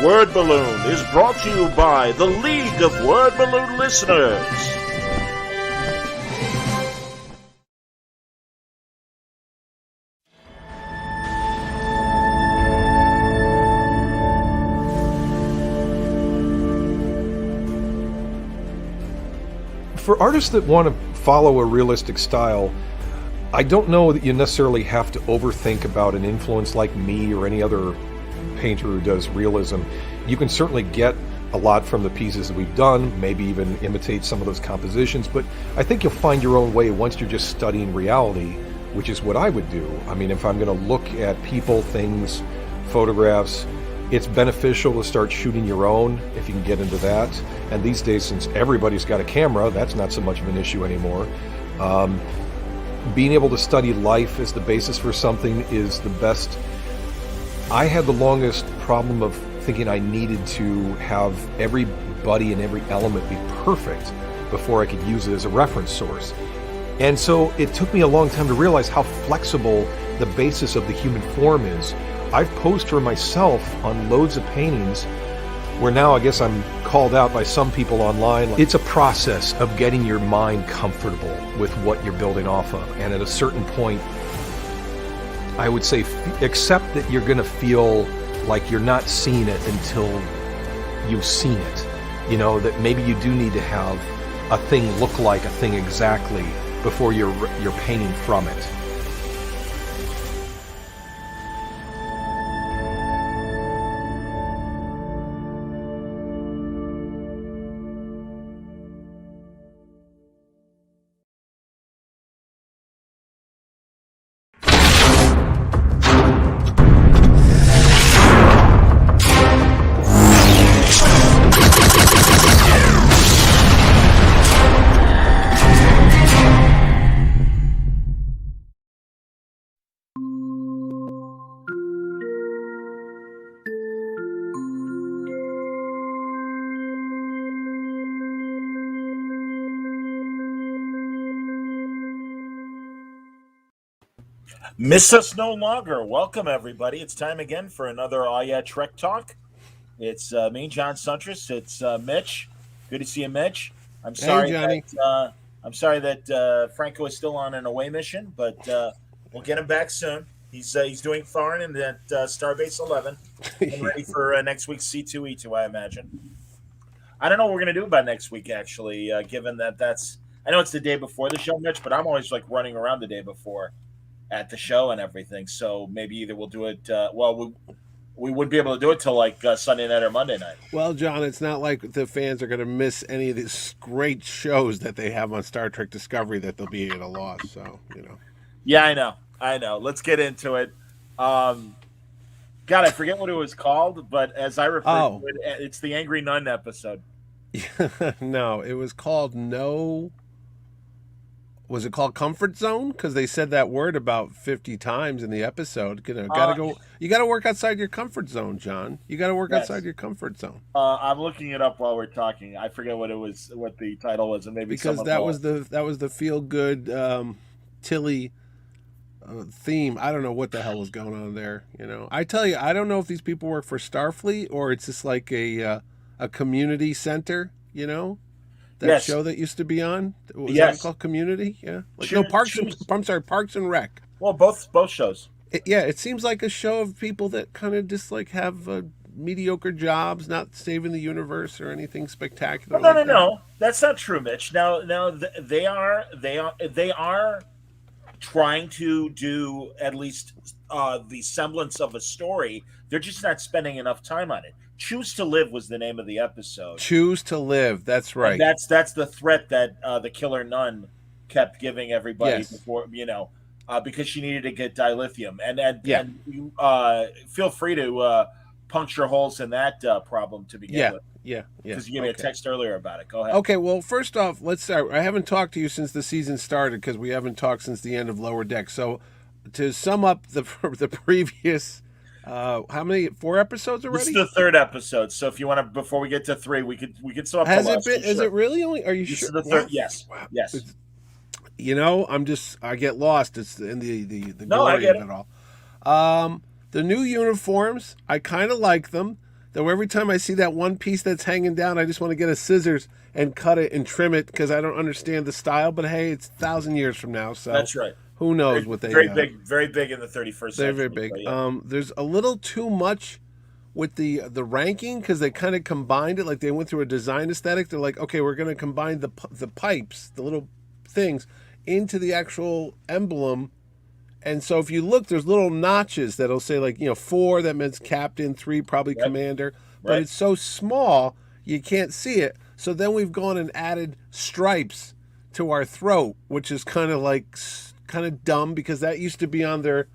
Word Balloon is brought to you by the League of Word Balloon Listeners. For artists that want to follow a realistic style, I don't know that you necessarily have to overthink about an influence like me or any other painter who does realism. You can certainly get a lot from the pieces that we've done, maybe even imitate some of those compositions, but I think you'll find your own way once you're just studying reality, which is what I would do. I mean, if I'm going to look at people, things, photographs, it's beneficial to start shooting your own if you can get into that. And these days, since everybody's got a camera, that's not so much of an issue anymore. Being able to study life as the basis for something is the best. I had the longest problem of thinking I needed to have everybody and every element be perfect before I could use it as a reference source. And so it took me a long time to realize how flexible the basis of the human form is. I've posed for myself on loads of paintings where now I guess I'm called out by some people online. It's a process of getting your mind comfortable with what you're building off of. And at a certain point, I would say accept that you're going to feel like you're not seeing it until you've seen it. You know, that maybe you do need to have a thing look like a thing exactly before you're painting from it. Miss us no longer. Welcome, everybody. It's time again for another Trek Talk. It's me, John Suntress. It's Mitch. Good to see you, Mitch. I'm sorry, Johnny. I'm sorry that Franco is still on an away mission, but we'll get him back soon. He's doing fine in that Starbase 11 and ready for next week's C2E2, I imagine. I don't know what we're going to do about next week, actually, given that I know it's the day before the show, Mitch, but I'm always like running around the day before at the show and everything, so maybe either we'll do it we wouldn't be able to do it till like Sunday night or Monday night. Well, John, it's not like the fans are going to miss any of these great shows that they have on Star Trek Discovery that they'll be at a loss, so Yeah, I know. Let's get into it. God, I forget what it was called, but as I refer to it, it's the Angry Nun episode. No, it was called Was it called Comfort Zone? Because they said that word about 50 times in the episode. You got to work outside your comfort zone, John. You got to work outside your comfort zone. I'm looking it up while we're talking. I forget what the title was, and maybe because that was the feel good Tilly theme. I don't know what the hell was going on there. I tell you, I don't know if these people work for Starfleet or it's just like a community center. That show that used to be on? Was that called Community? Yeah. Parks and Rec. Well, both shows. It seems like a show of people that kind of just like have mediocre jobs, not saving the universe or anything spectacular. No. That's not true, Mitch. Now they are trying to do at least the semblance of a story. They're just not spending enough time on it. Choose to Live was the name of the episode. Choose to Live. That's right. And that's the threat that the killer nun kept giving everybody before, because she needed to get dilithium. And you feel free to puncture holes in that problem to begin with. Yeah. Because you gave me a text earlier about it. Go ahead. Okay, well, first off, let's start. I haven't talked to you since the season started because we haven't talked since the end of Lower Deck. So to sum up the previous... how many? 4 episodes already? This is the 3rd episode. So if you want to, before we get to 3, we could sum up. Has it been? Is it really only? Are you sure? This is the 3rd. Yes. Wow. Yes. I get lost. It's in the glory of it all. The new uniforms, I kind of like them. Though every time I see that one piece that's hanging down, I just want to get a scissors and cut it and trim it because I don't understand the style. But hey, it's 1,000 years from now, so That's right. who knows what they Very big in the 31st They're century. very big. But yeah. There's a little too much with the ranking because they kind of combined it. Like they went through a design aesthetic. They're like, okay, we're going to combine the pipes, the little things, into the actual emblem. And so if you look, there's little notches that'll say 4, that means captain, 3 probably commander. But Right. it's so small you can't see it. So then we've gone and added stripes to our throat, which is kind of dumb because that used to be on their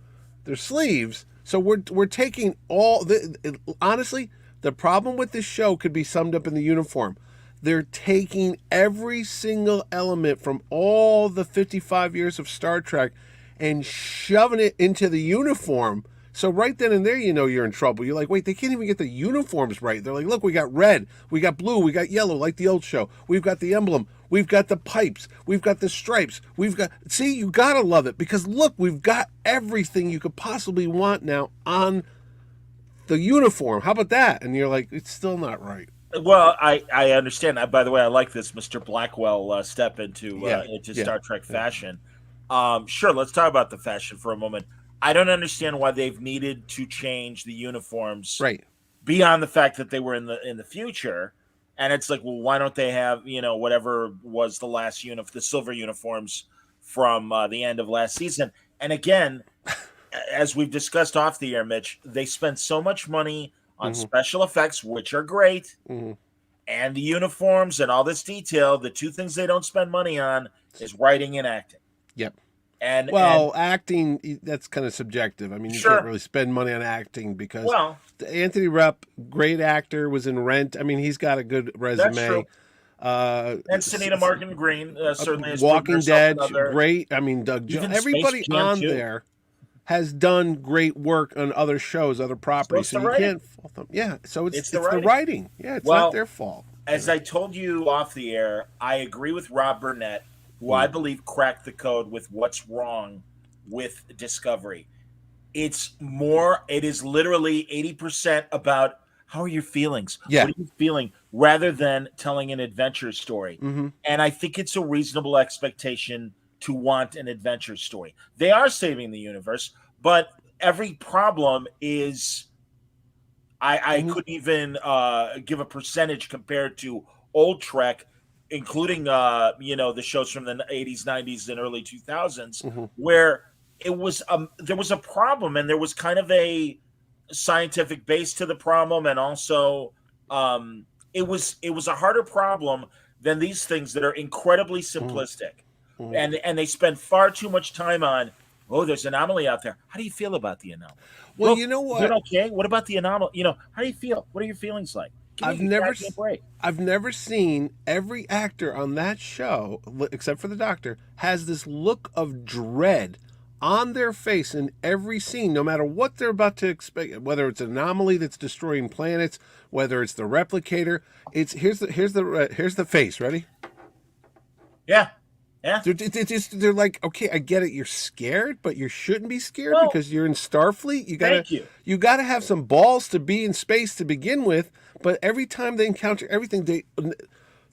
sleeves. So we're taking honestly, the problem with this show could be summed up in the uniform. They're taking every single element from all the 55 years of Star Trek and shoving it into the uniform. So right then and there, you're in trouble. You're like, wait, they can't even get the uniforms right. They're like, look, we got red, we got blue, we got yellow, like the old show. We've got the emblem, we've got the pipes, we've got the stripes, see, you gotta love it because look, we've got everything you could possibly want now on the uniform. How about that? And you're like, it's still not right. Well, I understand. By the way, I like this Mr. Blackwell step into Star Trek fashion. Sure, let's talk about the fashion for a moment. I don't understand why they've needed to change the uniforms beyond the fact that they were in the future. And it's like, well, why don't they have, whatever was the last the silver uniforms from the end of last season? And again, as we've discussed off the air, Mitch, they spend so much money on special effects, which are great, and the uniforms and all this detail. The two things they don't spend money on is writing and acting. Yep. And acting, that's kind of subjective. I mean, you can't really spend money on acting because Anthony Rapp, great actor, was in Rent. I mean, he's got a good resume. That's true. And Sunita Martin Green certainly is Walking Dead, great. I mean, Doug Even Jones, everybody on there has done great work on other shows, other properties. So you can't fault them. Yeah, so it's the writing. Yeah, it's not their fault. As I told you off the air, I agree with Rob Burnett, who I believe cracked the code with what's wrong with Discovery. It is literally 80% about how are your feelings? Yeah. What are you feeling? Rather than telling an adventure story. And I think it's a reasonable expectation to want an adventure story. They are saving the universe, but every problem is I couldn't even give a percentage compared to old Trek, including the shows from the 80s, 90s, and early 2000s, where it was there was a problem and there was kind of a scientific base to the problem, and also it was a harder problem than these things that are incredibly simplistic. And they spend far too much time on, there's an anomaly out there. How do you feel about the anomaly? Well, you know what? Is it okay? What about the anomaly? How do you feel? What are your feelings like? I've never seen every actor on that show, except for the Doctor, has this look of dread on their face in every scene, no matter what they're about to expect, whether it's an anomaly that's destroying planets, whether it's the replicator. Here's the face. Ready? Yeah. They're like, okay, I get it. You're scared, but you shouldn't be scared because you're in Starfleet. You gotta have some balls to be in space to begin with. But every time they encounter everything,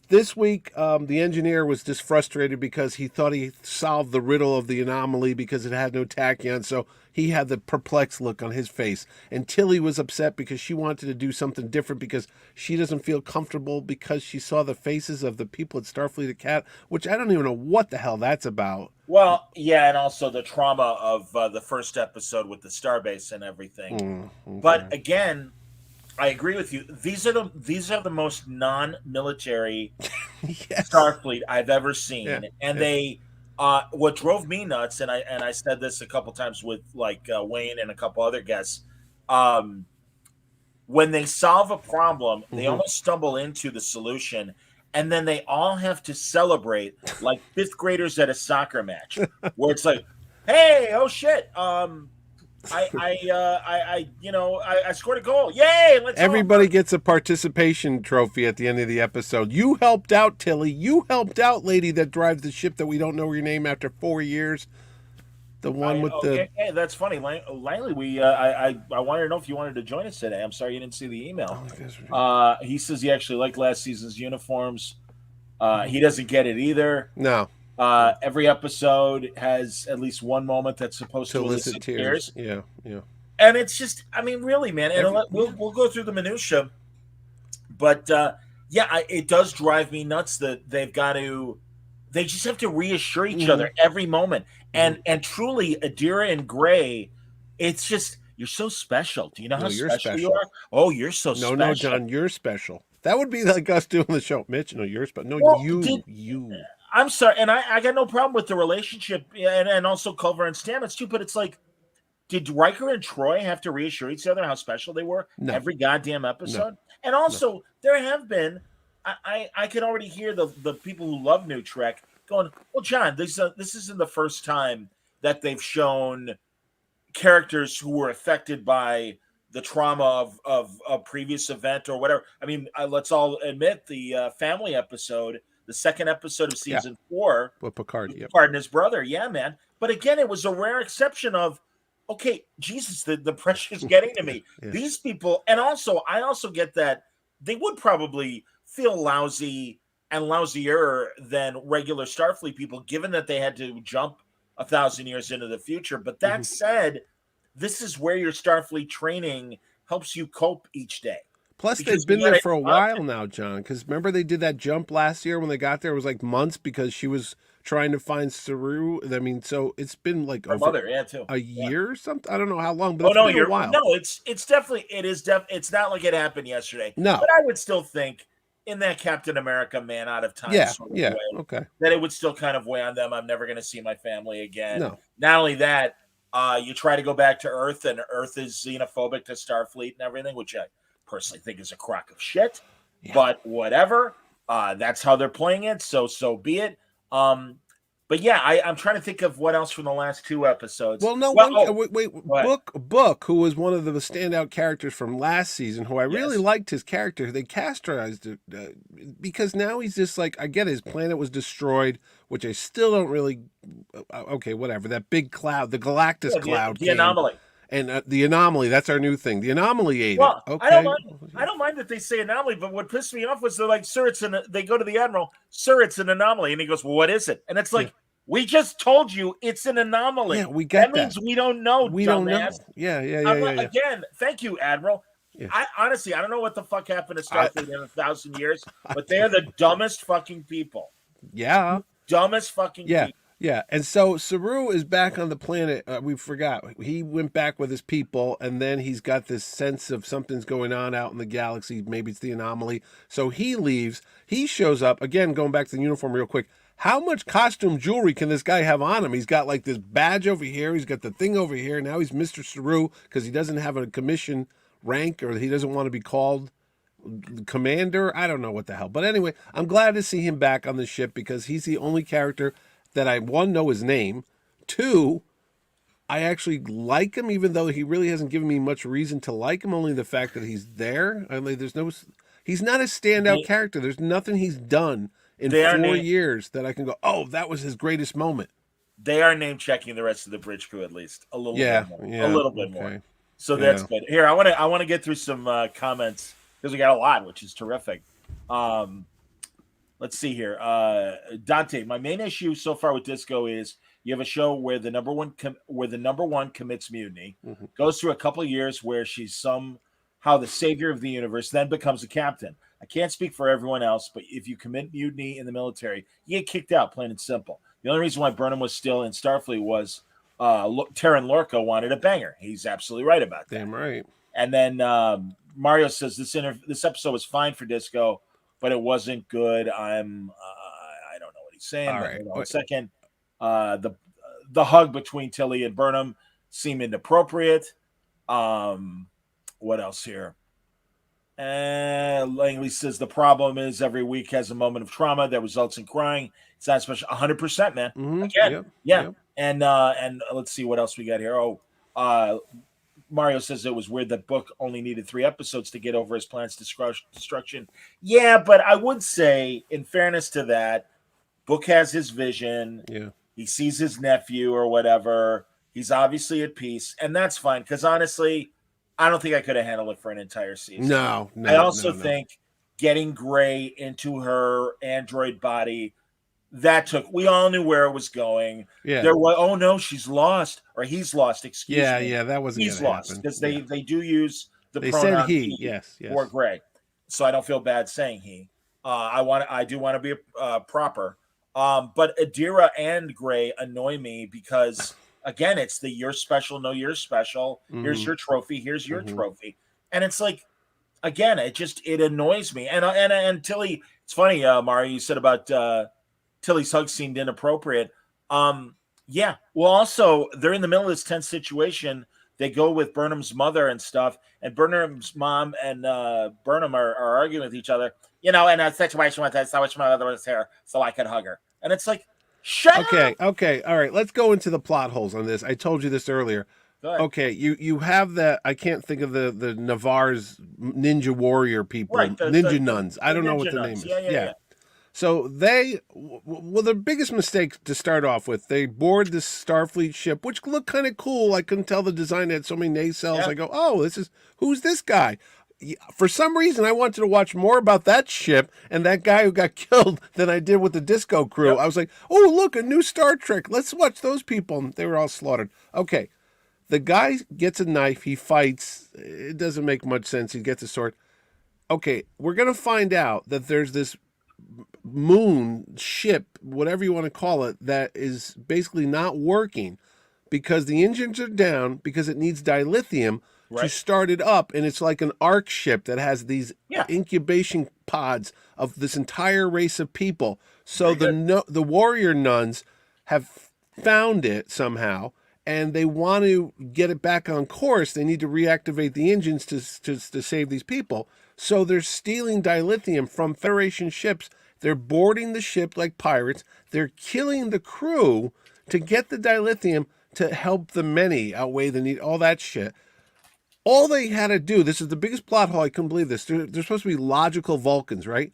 this week, the engineer was just frustrated because he thought he solved the riddle of the anomaly because it had no tachyon. So he had the perplexed look on his face. And Tilly was upset because she wanted to do something different because she doesn't feel comfortable because she saw the faces of the people at Starfleet Academy, which I don't even know what the hell that's about. Well, yeah, and also the trauma of the first episode with the starbase and everything. Okay. But again, I agree with you. These are the most non-military Starfleet I've ever seen, they. What drove me nuts, and I said this a couple times with Wayne and a couple other guests, when they solve a problem, they almost stumble into the solution, and then they all have to celebrate like fifth graders at a soccer match, where it's like, hey, oh shit, I scored a goal. Yay! Everybody gets a participation trophy at the end of the episode. You helped out, Tilly. You helped out, lady that drives the ship that we don't know your name after 4 years. The one with the Hey, that's funny, Langley. I wanted to know if you wanted to join us today. I'm sorry you didn't see the email. He says he actually liked last season's uniforms. He doesn't get it either. no Every episode has at least one moment that's supposed to elicit tears. Yeah. And it's just, I mean, really, man. And we'll go through the minutia, but it does drive me nuts that they just have to reassure each other every moment. And truly, Adira and Gray, it's just, you're so special. Do you know how special you are? Oh, you're so special. No, John, you're special. That would be like us doing the show, Mitch. No, you're special. No, well, you. I'm sorry, and I got no problem with the relationship, and also Culver and Stamets too. But it's like, did Riker and Troy have to reassure each other how special they were every goddamn episode? And also, there have been, I can already hear the people who love New Trek going, well, John, this isn't the first time that they've shown characters who were affected by the trauma of a previous event or whatever. I mean, let's all admit the family episode, the second episode of season 4 with Picard and his brother. Yeah, man. But again, it was a rare exception of, okay, Jesus, the pressure's getting to me. These people, and also, I also get that they would probably feel lousy and lousier than regular Starfleet people, given that they had to jump 1,000 years into the future. But that said, this is where your Starfleet training helps you cope each day. Plus, they've been there for a while now, John, because remember they did that jump last year when they got there. It was like months because she was trying to find Saru. I mean, so it's been like a year or something. I don't know how long, but it's been a while. No, it's definitely, it's not like it happened yesterday. No. But I would still think in that Captain America man out of time sort of way, okay, that it would still kind of weigh on them. I'm never going to see my family again. No. Not only that, you try to go back to Earth, and Earth is xenophobic to Starfleet and everything, which I personally think is a crock of shit. Yeah. But whatever. That's how they're playing it, so be it. But yeah, I'm trying to think of what else from the last 2 episodes. Well, no, wait. Book, who was one of the standout characters from last season, who I really liked his character. They castrated it because now he's just like, I get his planet was destroyed, which I still don't really. Okay, whatever. That big cloud, the Galactus cloud, the anomaly. And the anomaly, that's our new thing. The anomaly ate it. Okay. I don't mind that they say anomaly, but what pissed me off was they're like, sir, they go to the Admiral, sir, it's an anomaly. And he goes, well, what is it? And it's like, we just told you it's an anomaly. Yeah, we get that. That means we don't know, we don't know. Yeah. Again, thank you, Admiral. Yeah. I don't know what the fuck happened to Starfleet in 1,000 years, but they're the dumbest fucking people. Yeah. Dumbest fucking people. Yeah, and so Saru is back on the planet. We forgot. He went back with his people, and then he's got this sense of something's going on out in the galaxy. Maybe it's the anomaly. So he leaves. He shows up. Again, going back to the uniform real quick. How much costume jewelry can this guy have on him? He's got like this badge over here. He's got the thing over here. Now he's Mr. Saru because he doesn't have a commission rank, or he doesn't want to be called commander. I don't know what the hell. But anyway, I'm glad to see him back on the ship because he's the only character that I, 1, know his name, 2, I actually like him, even though he really hasn't given me much reason to like him, only the fact that he's there. I mean, he's not a standout character. There's nothing he's done in 4 years that I can go, oh, that was his greatest moment. They are name checking the rest of the bridge crew at least a little bit more. A little bit more. So that's good. Here, I want to get through some comments because we got a lot, which is terrific. Let's see here. Dante, my main issue so far with Disco is you have a show where the number one commits mutiny, goes through a couple of years where she's somehow the savior of the universe, then becomes a captain. I can't speak for everyone else, but if you commit mutiny in the military, you get kicked out, plain and simple. The only reason why Burnham was still in Starfleet was Terran Lorca wanted a banger. He's absolutely right about that. Damn right. And then Mario says this episode was fine for Disco, but it wasn't good. I don't know what he's saying. All right. Hold on a second. The hug between Tilly and Burnham seemed inappropriate. What else here? Langley says the problem is every week has a moment of trauma that results in crying. It's not special. 100%, man. Again, yeah. And let's see what else we got here. Mario says it was weird that Book only needed 3 episodes to get over his plan's destruction. Yeah, but I would say, in fairness to that, Book has his vision. Yeah. He sees his nephew or whatever. He's obviously at peace, and that's fine. Because honestly, I don't think I could have handled it for an entire season. No, I also think getting Gray into her android body, that took. We all knew where it was going. Yeah. There was, oh no, she's lost, or he's lost. Excuse me. Yeah, that wasn't He's gonna lost happen. because they do use the They pronoun said he. Yes. for Gray, so I don't feel bad saying he. I do want to be proper. But Adira and Gray annoy me because again, it's the you're special, no, you're special. Here's your trophy. Here's your trophy, and it's like, again, it annoys me. And Tilly, it's funny, Mario, you said about Tilly's hug seemed inappropriate. Yeah. Well, also they're in the middle of this tense situation. They go with Burnham's mother and stuff, and Burnham's mom and Burnham are arguing with each other. In a situation with this, I wish my mother was here so I could hug her. And it's like, shut up. Okay. All right. Let's go into the plot holes on this. I told you this earlier. Okay, you have that. I can't think of the Navarre's ninja warrior people, right, ninja nuns. I don't know what the name is. Yeah. So the biggest mistake to start off with, they board this Starfleet ship, which looked kind of cool. I couldn't tell the design had so many nacelles. Yeah. I go, oh, who's this guy? For some reason, I wanted to watch more about that ship and that guy who got killed than I did with the disco crew. Yep. I was like, oh, look, a new Star Trek. Let's watch those people. And they were all slaughtered. Okay. The guy gets a knife. He fights. It doesn't make much sense. He gets a sword. Okay, we're going to find out that there's this moon ship, whatever you want to call it, that is basically not working because the engines are down because it needs dilithium to start it up. And it's like an arc ship that has these incubation pods of this entire race of people. So the warrior nuns have found it somehow, and they want to get it back on course. They need to reactivate the engines to save these people. So they're stealing dilithium from Federation ships. They're boarding the ship like pirates. They're killing the crew to get the dilithium to help the many outweigh the need, all that shit. All they had to do, this is the biggest plot hole, I couldn't believe this. They're supposed to be logical Vulcans, right?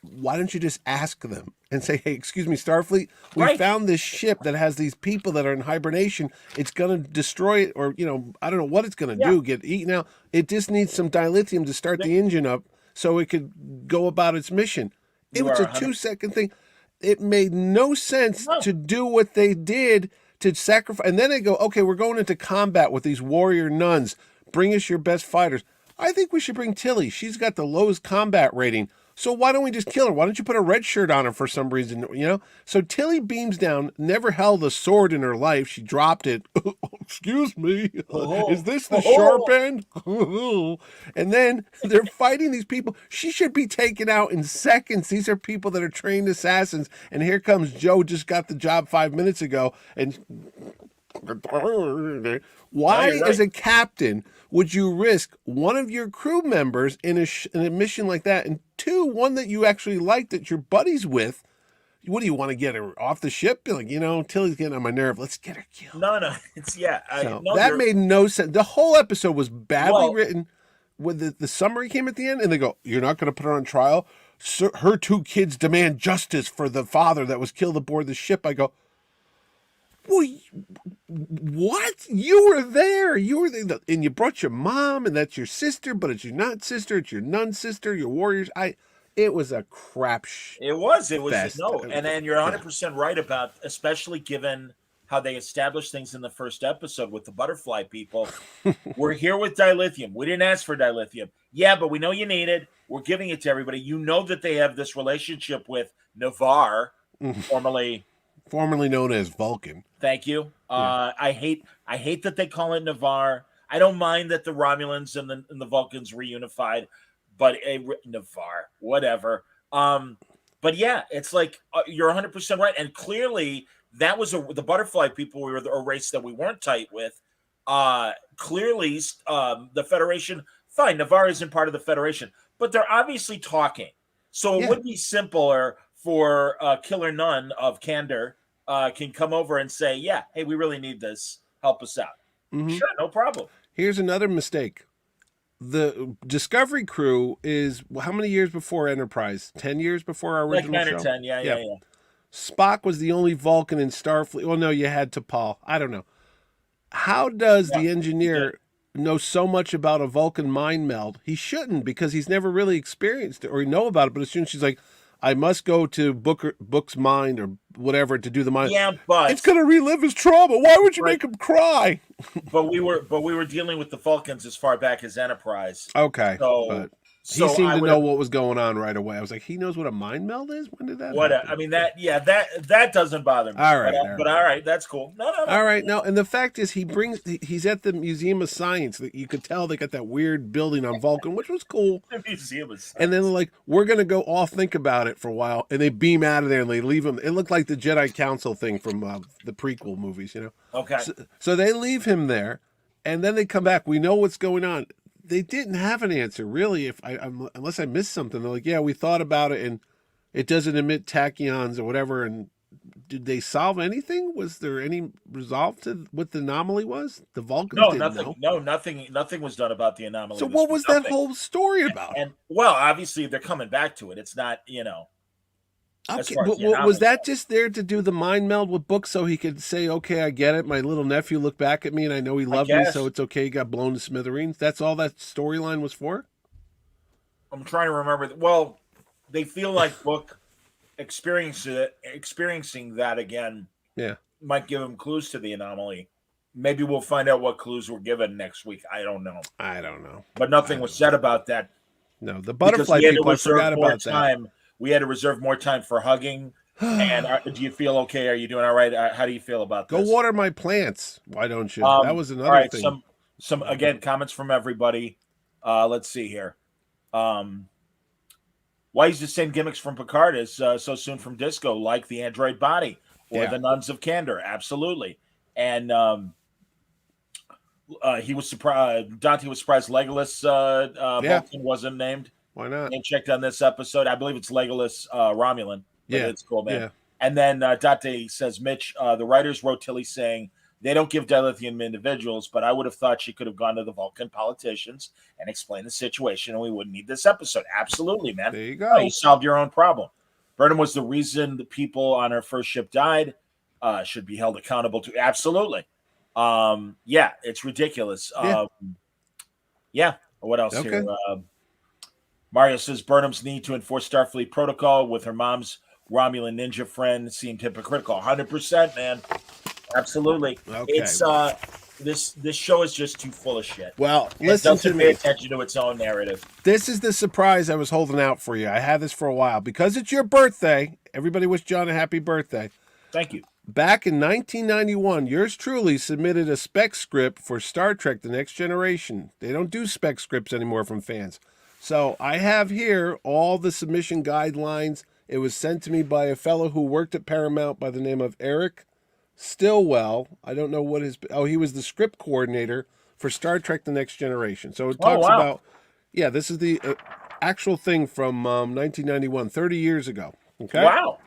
Why don't you just ask them and say, hey, excuse me, Starfleet, we found this ship that has these people that are in hibernation. It's going to destroy it, or, I don't know what it's going to do, get eaten out. It just needs some dilithium to start the engine up so it could go about its mission. It was a 2-second thing. It made no sense to do what they did to sacrifice. And then they go, okay, we're going into combat with these warrior nuns. Bring us your best fighters. I think we should bring Tilly. She's got the lowest combat rating. So why don't we just kill her? Why don't you put a red shirt on her for some reason, So Tilly beams down, never held a sword in her life. She dropped it. Excuse me. Is this the sharp end? And then they're fighting these people. She should be taken out in seconds. These are people that are trained assassins. And here comes Joe, just got the job 5 minutes ago. And why, as a captain, would you risk one of your crew members in a mission like that, and two, one that you actually like, that you're buddies with? What do you want to get her off the ship? Be like, Tilly's getting on my nerve. Let's get her killed. No, it's that made no sense. The whole episode was badly written. When the summary came at the end, and they go, "You're not going to put her on trial. Her 2 kids demand justice for the father that was killed aboard the ship." I go, well, what? You were there. And you brought your mom, and that's your sister, but it's your not sister. It's your nun sister, your warriors. It was a crap It was fest. No, and you're 100% right about, especially given how they established things in the first episode with the butterfly people. We're here with dilithium. We didn't ask for dilithium. Yeah, but we know you need it. We're giving it to everybody. You know that they have this relationship with Navarre, formerly known as Vulcan. Thank you. I hate that they call it Navarre. I don't mind that the Romulans and the Vulcans reunified, but Navarre, whatever. But yeah, it's like you're 100% right, and clearly that was the butterfly people were a race that we weren't tight with. Clearly, the Federation. Fine, Navarre isn't part of the Federation, but they're obviously talking. So it would be simpler for Killer Nun of Candor can come over and say, yeah, hey, we really need this. Help us out. Mm-hmm. Sure, no problem. Here's another mistake. The Discovery crew is how many years before Enterprise? 10 years before our original like 9 show? or 10, yeah. Spock was the only Vulcan in Starfleet. Well, no, you had T'Pol. I don't know. How does Yeah, the he did. engineer know so much about a Vulcan mind meld? He shouldn't, because he's never really experienced it or know about it. But as soon as she's like, I must go to Book's mind or whatever to do the mind, Yeah, it's going to relive his trauma. Why would you right. make him cry? But we were dealing with the Vulcans as far back as Enterprise. Okay, So but he so seemed I to would know have what was going on right away. I was like, he knows what a mind meld is? When did that what happen? I mean that doesn't bother me. All But right, but all right, that's cool. No, no, no. All right, no, and the fact is, he's at the Museum of Science. That you could tell they got that weird building on Vulcan, which was cool. The Museum of And then Science. they're like, we're gonna go all think about it for a while, and they beam out of there and they leave him. It looked like the Jedi Council thing from the prequel movies, you know. Okay. So they leave him there, and then they come back. We know what's going on. They didn't have an answer really. Unless I missed something, they're like, yeah, we thought about it, and it doesn't emit tachyons or whatever. And did they solve anything? Was there any resolve to what the anomaly was? The Vulcans No, didn't nothing. know. No, nothing was done about the anomaly. So what was that Nothing. whole story about? And well, obviously they're coming back to it. It's not, as Okay, far as but the was anomaly that goes. just there to do the mind meld with Book so he could say, okay, I get it. My little nephew looked back at me and I know he I loved me, so guess. it's okay. He got blown to smithereens. That's all that storyline was for? I'm trying to remember. Well, they feel like Book experiencing that again Yeah. might give them clues to the anomaly. Maybe we'll find out what clues were given next week. I don't know. I don't know. But nothing was said about that No, the because butterfly we had to people, I reserve forgot more about that. time. We had to reserve more time for hugging. And do you feel okay? Are you doing all right? How do you feel about Go this? water my plants. Why don't you? That was All another right. thing. Some again comments from everybody. Let's see here. Why use the same gimmicks from Picard as so soon from Disco, like the android body or Yeah. the Nuns of Candor? Absolutely. And he was surprised. Dante was surprised Legolas Yeah. Vulcan wasn't named. Why not? Name checked on this episode. I believe it's Legolas Romulan. But Yeah. it's cool, man. Yeah. And then Dante says, Mitch, the writers wrote Tilly saying they don't give dilithium individuals, but I would have thought she could have gone to the Vulcan politicians and explained the situation, and we wouldn't need this episode. Absolutely, man. There you Oh, go. you solved your own problem. Burnham was the reason the people on her first ship died. Should be held accountable to. Absolutely. Yeah, it's ridiculous. Yeah. Yeah. What else Okay. here? Mario says Burnham's need to enforce Starfleet protocol with her mom's Romulan ninja friend seemed hypocritical. 100%, man. Absolutely. Okay. It's this show is just too full of shit. Well, It listen to doesn't pay me. attention to its own narrative. This is the surprise I was holding out for you. I had this for a while. Because it's your birthday, everybody wish John a happy birthday. Thank you. Back in 1991, yours truly submitted a spec script for Star Trek The Next Generation. They don't do spec scripts anymore from fans. So I have here all the submission guidelines. It was sent to me by a fellow who worked at Paramount by the name of Eric Stillwell. I don't know what his... Oh, he was the script coordinator for Star Trek The Next Generation. So it talks wow. about... Yeah, this is the actual thing from 1991, 30 years ago. Okay? Wow.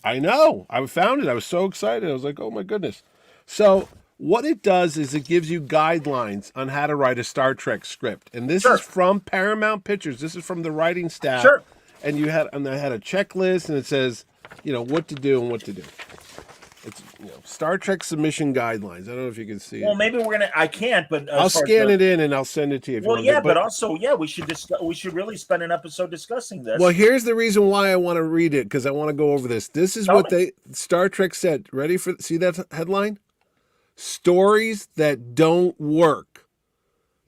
I know. I found it. I was so excited. I was like, oh my goodness. So what it does is it gives you guidelines on how to write a Star Trek script. And this Sure. is from Paramount Pictures. This is from the writing staff. Sure. And I had a checklist and it says, what to do and what to do. It's Star Trek submission guidelines. I don't know if you can see Well, it. maybe we're gonna. I can't, but I'll scan it in and I'll send it to you. If you Well, want yeah, to. but also, yeah, we should really spend an episode discussing this. Well, here's the reason why I want to read it, because I want to go over this. This is Tell what Star Trek said. Ready for see that headline? Stories that don't work.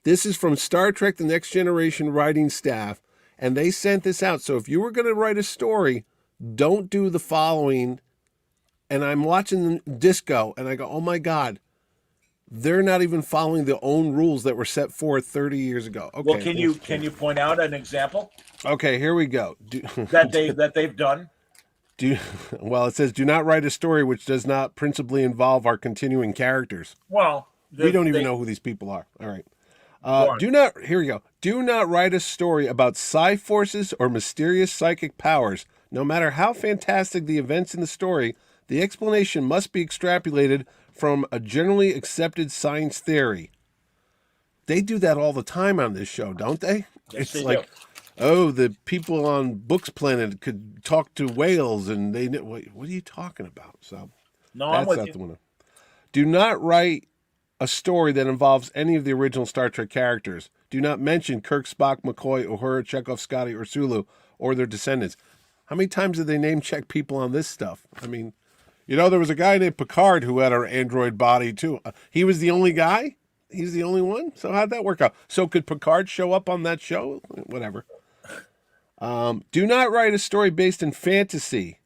This is from Star Trek The Next Generation writing staff, and they sent this out. So if you were going to write a story, don't do the following. And I'm watching Disco, and I go, oh my God, they're not even following their own rules that were set forth 30 years ago. Okay. Well, can you point out an example Okay, here we go. that they've done? Well, it says, do not write a story which does not principally involve our continuing characters. Well, We don't even know who these people are. All right. on. Here we go. Do not write a story about psi forces or mysterious psychic powers. No matter how fantastic the events in the story, the explanation must be extrapolated from a generally accepted science theory. They do that all the time on this show, don't they? Yes, they It's like, oh, the people on Book's planet could talk to whales, and they know. What are you talking about? So No, I'm that's with not you. the one. Do not write a story that involves any of the original Star Trek characters. Do not mention Kirk, Spock, McCoy, Uhura, Chekhov, Scotty, or Sulu, or their descendants. How many times did they name check people on this stuff? I mean, there was a guy named Picard who had an android body too. He was the only guy? He's the only one? So how'd that work out? So could Picard show up on that show? Whatever. Do not write a story based in fantasy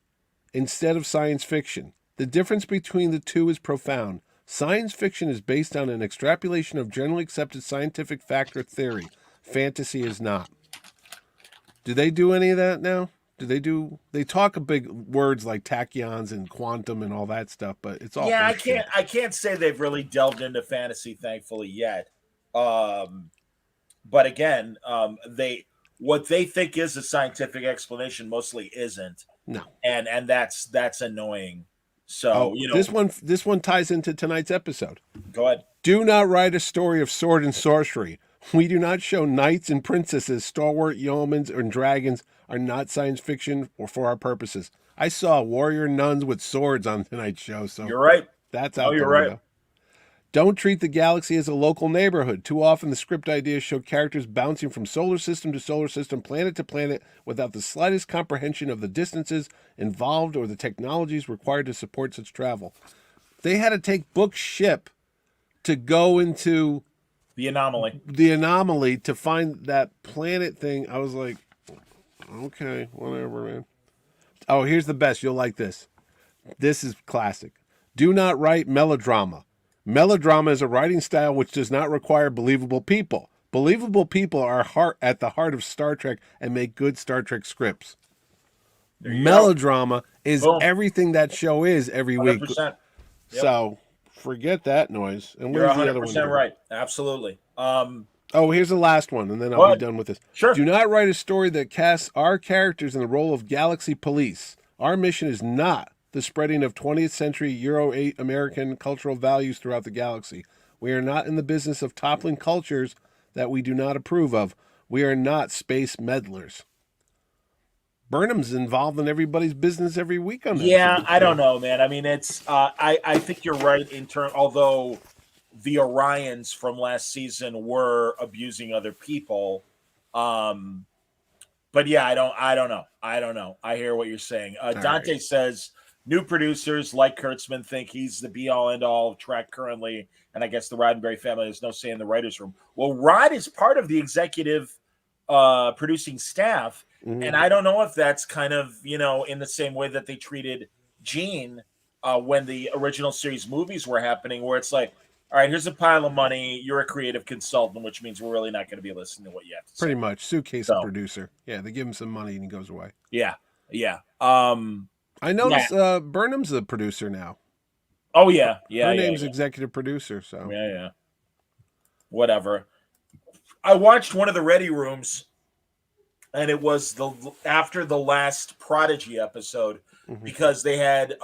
instead of science fiction. The difference between the two is profound. Science fiction is based on an extrapolation of generally accepted scientific fact or theory. Fantasy is not. Do they do any of that now? They talk big words like tachyons and quantum and all that stuff, but it's all I can't say they've really delved into fantasy, thankfully, yet. But again, what they think is a scientific explanation mostly isn't. No. And that's annoying. So, this one ties into tonight's episode. Go ahead. Do not write a story of sword and sorcery. We do not show knights and princesses, stalwart yeomen, and dragons are not science fiction or for our purposes. I saw warrior nuns with swords on tonight's show, so you're right. That's out you're there. Right. Don't treat the galaxy as a local neighborhood. Too often the script ideas show characters bouncing from solar system to solar system, planet to planet, without the slightest comprehension of the distances involved or the technologies required to support such travel. They had to take book ship to go into the anomaly to find that planet thing. I was like, okay, whatever, man. Oh, here's the best. You'll like this. This is classic. Do not write melodrama. Melodrama is a writing style which does not require believable people. Believable people are at the heart of Star Trek and make good Star Trek scripts. Melodrama is everything that show is every 100%. week. Yep. So forget that noise. And You're where's 100% the other one? Right. Absolutely. Here's the last one, and then I'll be done with this. Sure. Do not write a story that casts our characters in the role of galaxy police. Our mission is not the spreading of 20th century Euro-American cultural values throughout the galaxy. We are not in the business of toppling cultures that we do not approve of. We are not space meddlers. Burnham's involved in everybody's business every week on that. Yeah, I don't know, man. I mean, it's I think you're right in terms, although the Orions from last season were abusing other people. But yeah, I don't know. I hear what you're saying. Dante says new producers like Kurtzman think he's the be all end all of Trek currently, and I guess the Roddenberry family has no say in the writers' room. Well, Rod is part of the executive producing staff, and I don't know if that's kind of in the same way that they treated Gene when the original series movies were happening, where it's like, all right, here's a pile of money. You're a creative consultant, which means we're really not going to be listening to what you have to say. Pretty much. Suitcase producer. Yeah, they give him some money and he goes away. Yeah. I noticed Burnham's a producer now. Oh, yeah. Her name's executive producer. So Yeah. Whatever. I watched one of the Ready Rooms, and it was after the last Prodigy episode, because they had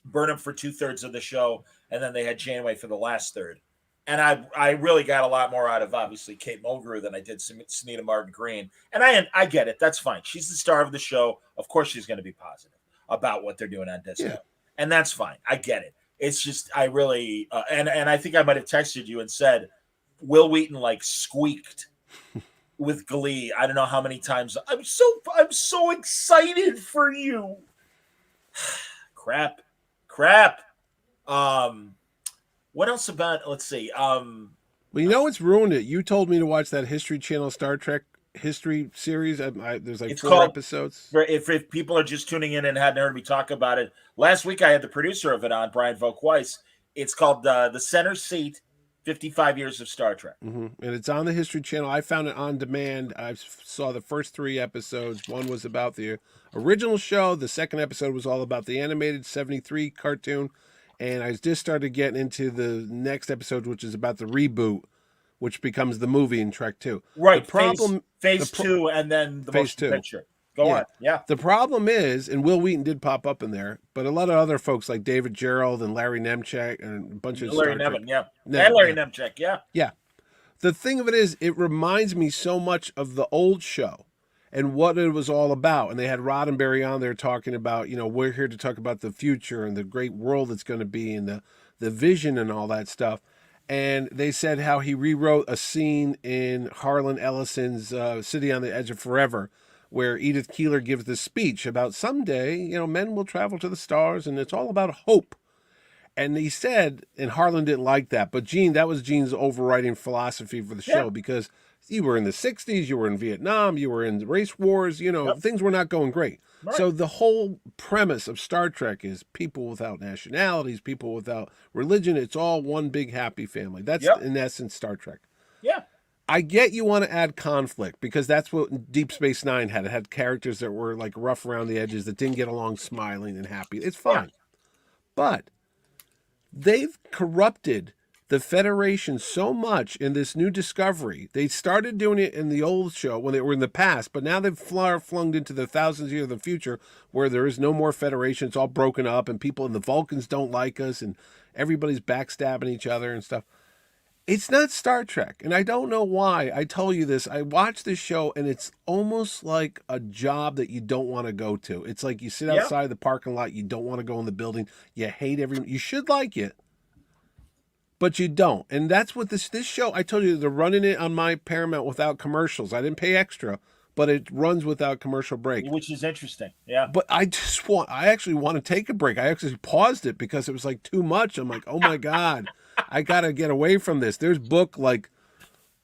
Burnham for 2/3 of the show, and then they had Janeway for the last third. And I really got a lot more out of, obviously, Kate Mulgrew than I did Sunita Martin Green. And I get it. That's fine. She's the star of the show. Of course she's going to be positive about what they're doing on Disco. Yeah. And that's fine. I get it. It's just I really and I think I might have texted you and said Will Wheaton squeaked with glee. I don't know how many times. I'm so excited for you. Crap. What else about? Let's see. Well, what's ruined it? You told me to watch that History Channel Star Trek history series. There's it's 4 episodes. If people are just tuning in and hadn't heard me talk about it, last week I had the producer of it on, Brian Volk-Weiss. It's called The Center Seat, 55 Years of Star Trek. And it's on the History Channel. I found it on demand. I saw the first 3 episodes. One was about the original show. The second episode was all about the animated 73 cartoon. And I just started getting into the next episode, which is about the reboot, which becomes the movie in Trek 2. Right. The problem, phase 2 and then the motion picture. Go on. Yeah. The problem is, and Will Wheaton did pop up in there, but a lot of other folks like David Gerald and Larry Nemchek and a bunch of Larry Nevin, and Larry Nemchek, yeah. Yeah. The thing of it is, it reminds me so much of the old show and what it was all about. And they had Roddenberry on there talking about, we're here to talk about the future and the great world it's going to be and the vision and all that stuff. And they said how he rewrote a scene in Harlan Ellison's City on the Edge of Forever, where Edith Keeler gives this speech about someday, men will travel to the stars, and it's all about hope. And he said, and Harlan didn't like that, but that was Gene's overriding philosophy for the show, because you were in the 60s, you were in Vietnam, you were in race wars, things were not going great. Right. So the whole premise of Star Trek is people without nationalities, people without religion. It's all one big happy family. That's in essence Star Trek. Yeah. I get you want to add conflict, because that's what Deep Space Nine had. It had characters that were like rough around the edges, that didn't get along smiling and happy. It's fine. Yeah. But they've corrupted the Federation so much in this new Discovery. They started doing it in the old show when they were in the past, but now they've flung into the thousands of years of the future, where there is no more Federation. It's all broken up, and people in the Vulcans don't like us, and everybody's backstabbing each other and stuff. It's not Star Trek, and I don't know why. I told you this. I watched this show, and it's almost like a job that you don't want to go to. It's like you sit outside the parking lot, you don't want to go in the building, you hate everyone. You should like it, but you don't. And that's what this show, I told you, they're running it on my Paramount without commercials. I didn't pay extra, but it runs without commercial break. Which is interesting, yeah. But I actually want to take a break. I actually paused it because it was like too much. I'm like, oh my God. I got to get away from this. There's book like,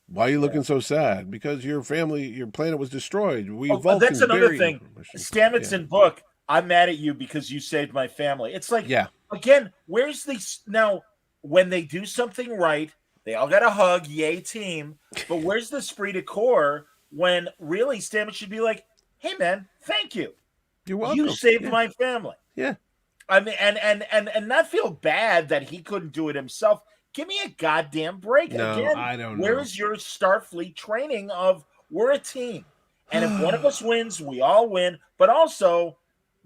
why are you looking so sad? Because your planet was destroyed. That's another thing. Stamets book, I'm mad at you because you saved my family. It's like, again, where's now, when they do something right, they all got a hug, yay team. But where's the esprit de corps when really Stamets should be like, hey man, thank you. You're welcome. You saved my family. Yeah. I mean, and not feel bad that he couldn't do it himself. Give me a goddamn break. No, again, I don't know. Where is your Starfleet training of we're a team? And if one of us wins, we all win. But also,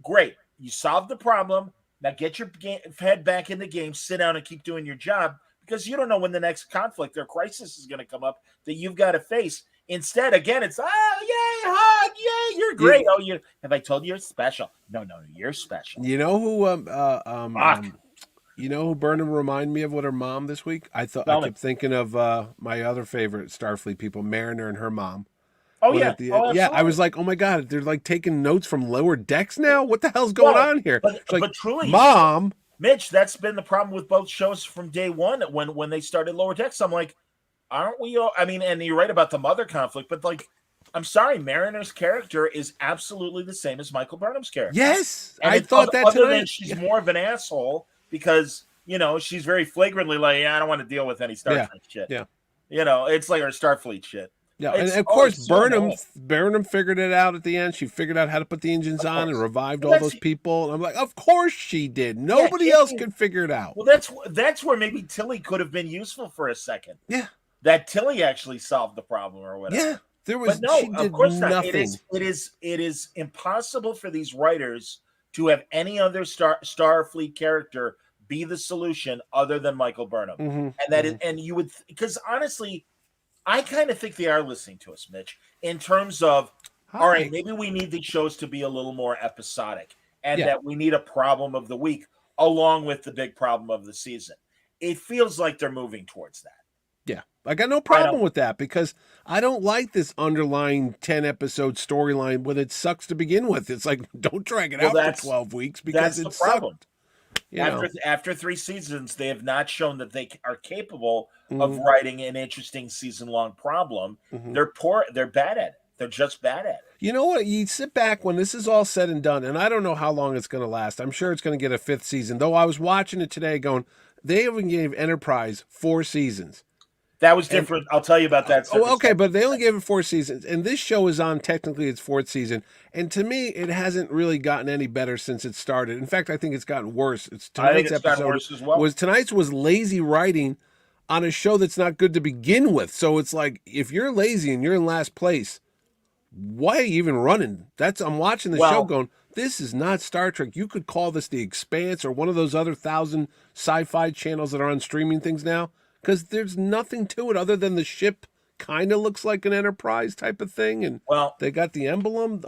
great, you solved the problem. Now get your head back in the game, sit down and keep doing your job, because you don't know when the next conflict or crisis is going to come up that you've got to face. Instead, again, it's, yay, hug, yay, you're great. Have I told you you're special? No, you're special. You know who Burnham reminded me of with her mom this week? I kept thinking of my other favorite Starfleet people, Mariner and her mom. Oh, yeah. Yeah, I was like, oh my God, they're like taking notes from lower decks now? What the hell's going on here? But truly, Mom. Mitch, that's been the problem with both shows from day one when they started Lower Decks. I'm like, aren't we all? I mean, and you're right about the mother conflict, but like, I'm sorry, Mariner's character is absolutely the same as Michael Burnham's character. Yes, and I thought that other tonight. Than she's more of an asshole because, she's very flagrantly like, I don't want to deal with any Star Trek shit. Yeah. It's like our Starfleet shit. Yeah, and of course, Burnham figured it out at the end. She figured out how to put the engines on and revived all those people. And I'm like, of course she did. Nobody else could figure it out. Well, that's where maybe Tilly could have been useful for a second. Yeah. That Tilly actually solved the problem or whatever. Yeah. There was of course nothing. Not. It is impossible for these writers to have any other Starfleet character be the solution other than Michael Burnham. Mm-hmm. And that is, and you would, because honestly, I kind of think they are listening to us, Mitch, in terms of, all right, maybe we need these shows to be a little more episodic, and that we need a problem of the week along with the big problem of the season. It feels like they're moving towards that. Yeah, I got no problem with that, because I don't like this underlying 10-episode storyline when it sucks to begin with. It's like, don't drag it out for 12 weeks because it's the problem. After 3 seasons, they have not shown that they are capable of writing an interesting season-long problem. Mm-hmm. They're poor. They're bad at it. They're just bad at it. You know what? You sit back when this is all said and done, and I don't know how long it's going to last. I'm sure it's going to get a 5th season, though I was watching it today going, they even gave Enterprise 4 seasons. That was different. I'll tell you about that. Okay, but they only gave it 4 seasons, and this show is on technically its 4th season. And to me, it hasn't really gotten any better since it started. In fact, I think it's gotten worse. Tonight's episode worse as well. Tonight's was lazy writing on a show that's not good to begin with. So it's like, if you're lazy and you're in last place, why are you even running? I'm watching the show going, this is not Star Trek. You could call this The Expanse or one of those other 1,000 sci-fi channels that are on streaming things now. Because there's nothing to it other than the ship kind of looks like an Enterprise type of thing, and they got the emblem.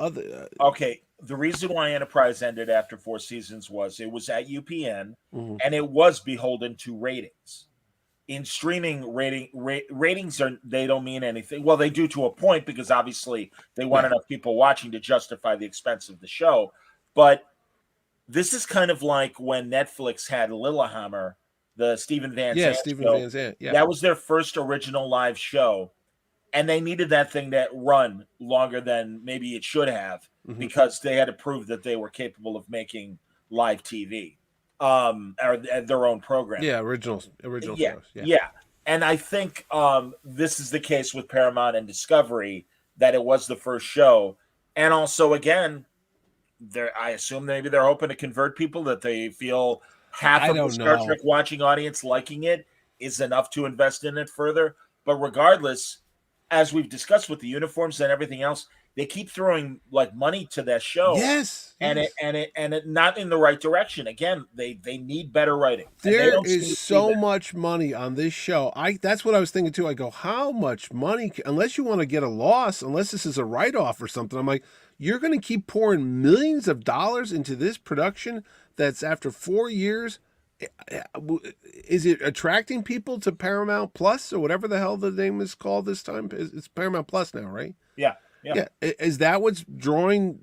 Okay, the reason why Enterprise ended after 4 seasons was it was at UPN, Mm-hmm. and it was beholden to ratings. In streaming, ratings are they don't mean anything. Well, they do to a point because obviously they want enough people watching to justify the expense of the show. But this is kind of like when Netflix had Lillehammer, the Stephen Van Yeah, Zandt Stephen show. Van Zandt. Yeah, That was their first original live show, and they needed that thing to run longer than maybe it should have because they had to prove that they were capable of making live TV, or their own program. yeah, original Yeah, shows. Yeah. yeah. And I think this is the case with Paramount and Discovery, that it was the first show. And also, again, I assume maybe they're hoping to convert people, that they feel half I of the don't Star know. Trek watching audience liking it is enough to invest in it further. But regardless, as we've discussed with the uniforms and everything else, they keep throwing like money to that show. Yes, And yes. it not in the right direction. Again, they need better writing. And they There don't seem to is see so that. much money on this show. That's what I was thinking too. I go, how much money? Unless you want to get a loss, unless this is a write off or something. I'm like, you're going to keep pouring millions of dollars into this production that's after 4 years. Is it attracting people to Paramount Plus or whatever the hell the name is called this time? It's Paramount Plus now, right? Yeah. Yeah. Is that what's drawing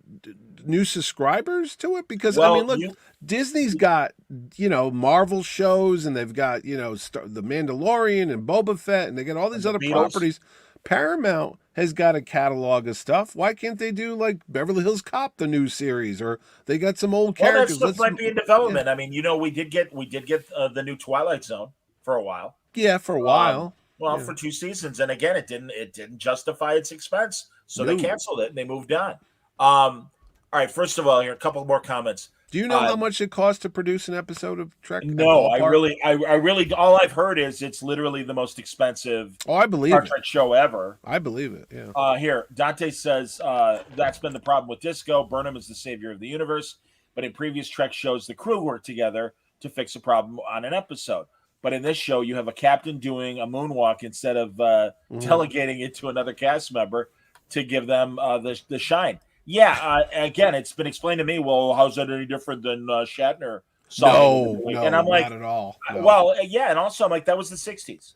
new subscribers to it? Because Well, I mean, look, Disney's got, Marvel shows, and they've got, The Mandalorian and Boba Fett, and they got all these other Beatles. properties. Paramount has got a catalog of stuff. Why can't they do like Beverly Hills Cop, the new series, or they got some old Well, that characters? stuff might be in development. I mean, we did get the new Twilight Zone for a while. Yeah, for a while. For 2 seasons, and again, it didn't justify its expense, so they canceled it and they moved on. All right, first of all, here a couple more comments. Do you know how much it costs to produce an episode of Trek? No, I really, all I've heard is it's literally the most expensive I believe Star Trek show ever. I believe it. Yeah. Here, Dante says that's been the problem with Disco. Burnham is the savior of the universe, but in previous Trek shows, the crew worked together to fix a problem on an episode. But in this show, you have a captain doing a moonwalk instead of delegating it to another cast member to give them the shine. Yeah, again, it's been explained to me. Well, how's that any different than Shatner? No, and I'm like, not at all. No. Well, yeah, and also I'm like, that was the '60s,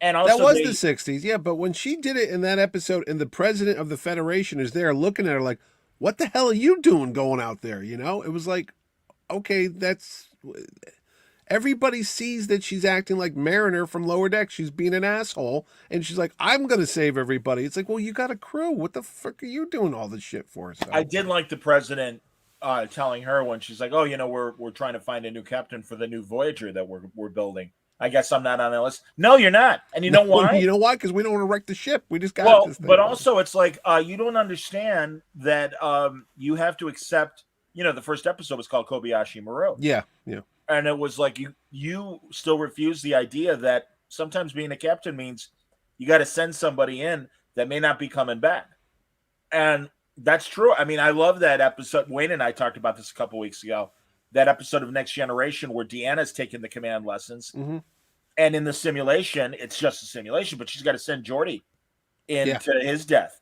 and also that was the '60s. Yeah, but when she did it in that episode, and the president of the Federation is there looking at her like, "What the hell are you doing going out there?" It was like, okay, that's. Everybody sees that she's acting like Mariner from Lower Decks. She's being an asshole, and she's like, "I'm gonna save everybody." It's like, well, you got a crew. What the fuck are you doing all this shit for? So. I did like the president telling her when she's like, "Oh, we're trying to find a new captain for the new Voyager that we're building. I guess I'm not on that list." No, you're not, and you know why? You know why? Because we don't want to wreck the ship. We just got this thing. But also, it's like you don't understand that you have to accept. The first episode was called Kobayashi Maru. Yeah. And it was like you still refuse the idea that sometimes being a captain means you got to send somebody in that may not be coming back. And that's true. I mean, I love that episode. Wayne and I talked about this a couple weeks ago. That episode of Next Generation where Deanna's taking the command lessons. Mm-hmm. And in the simulation, it's just a simulation, but she's got to send Geordi into his death.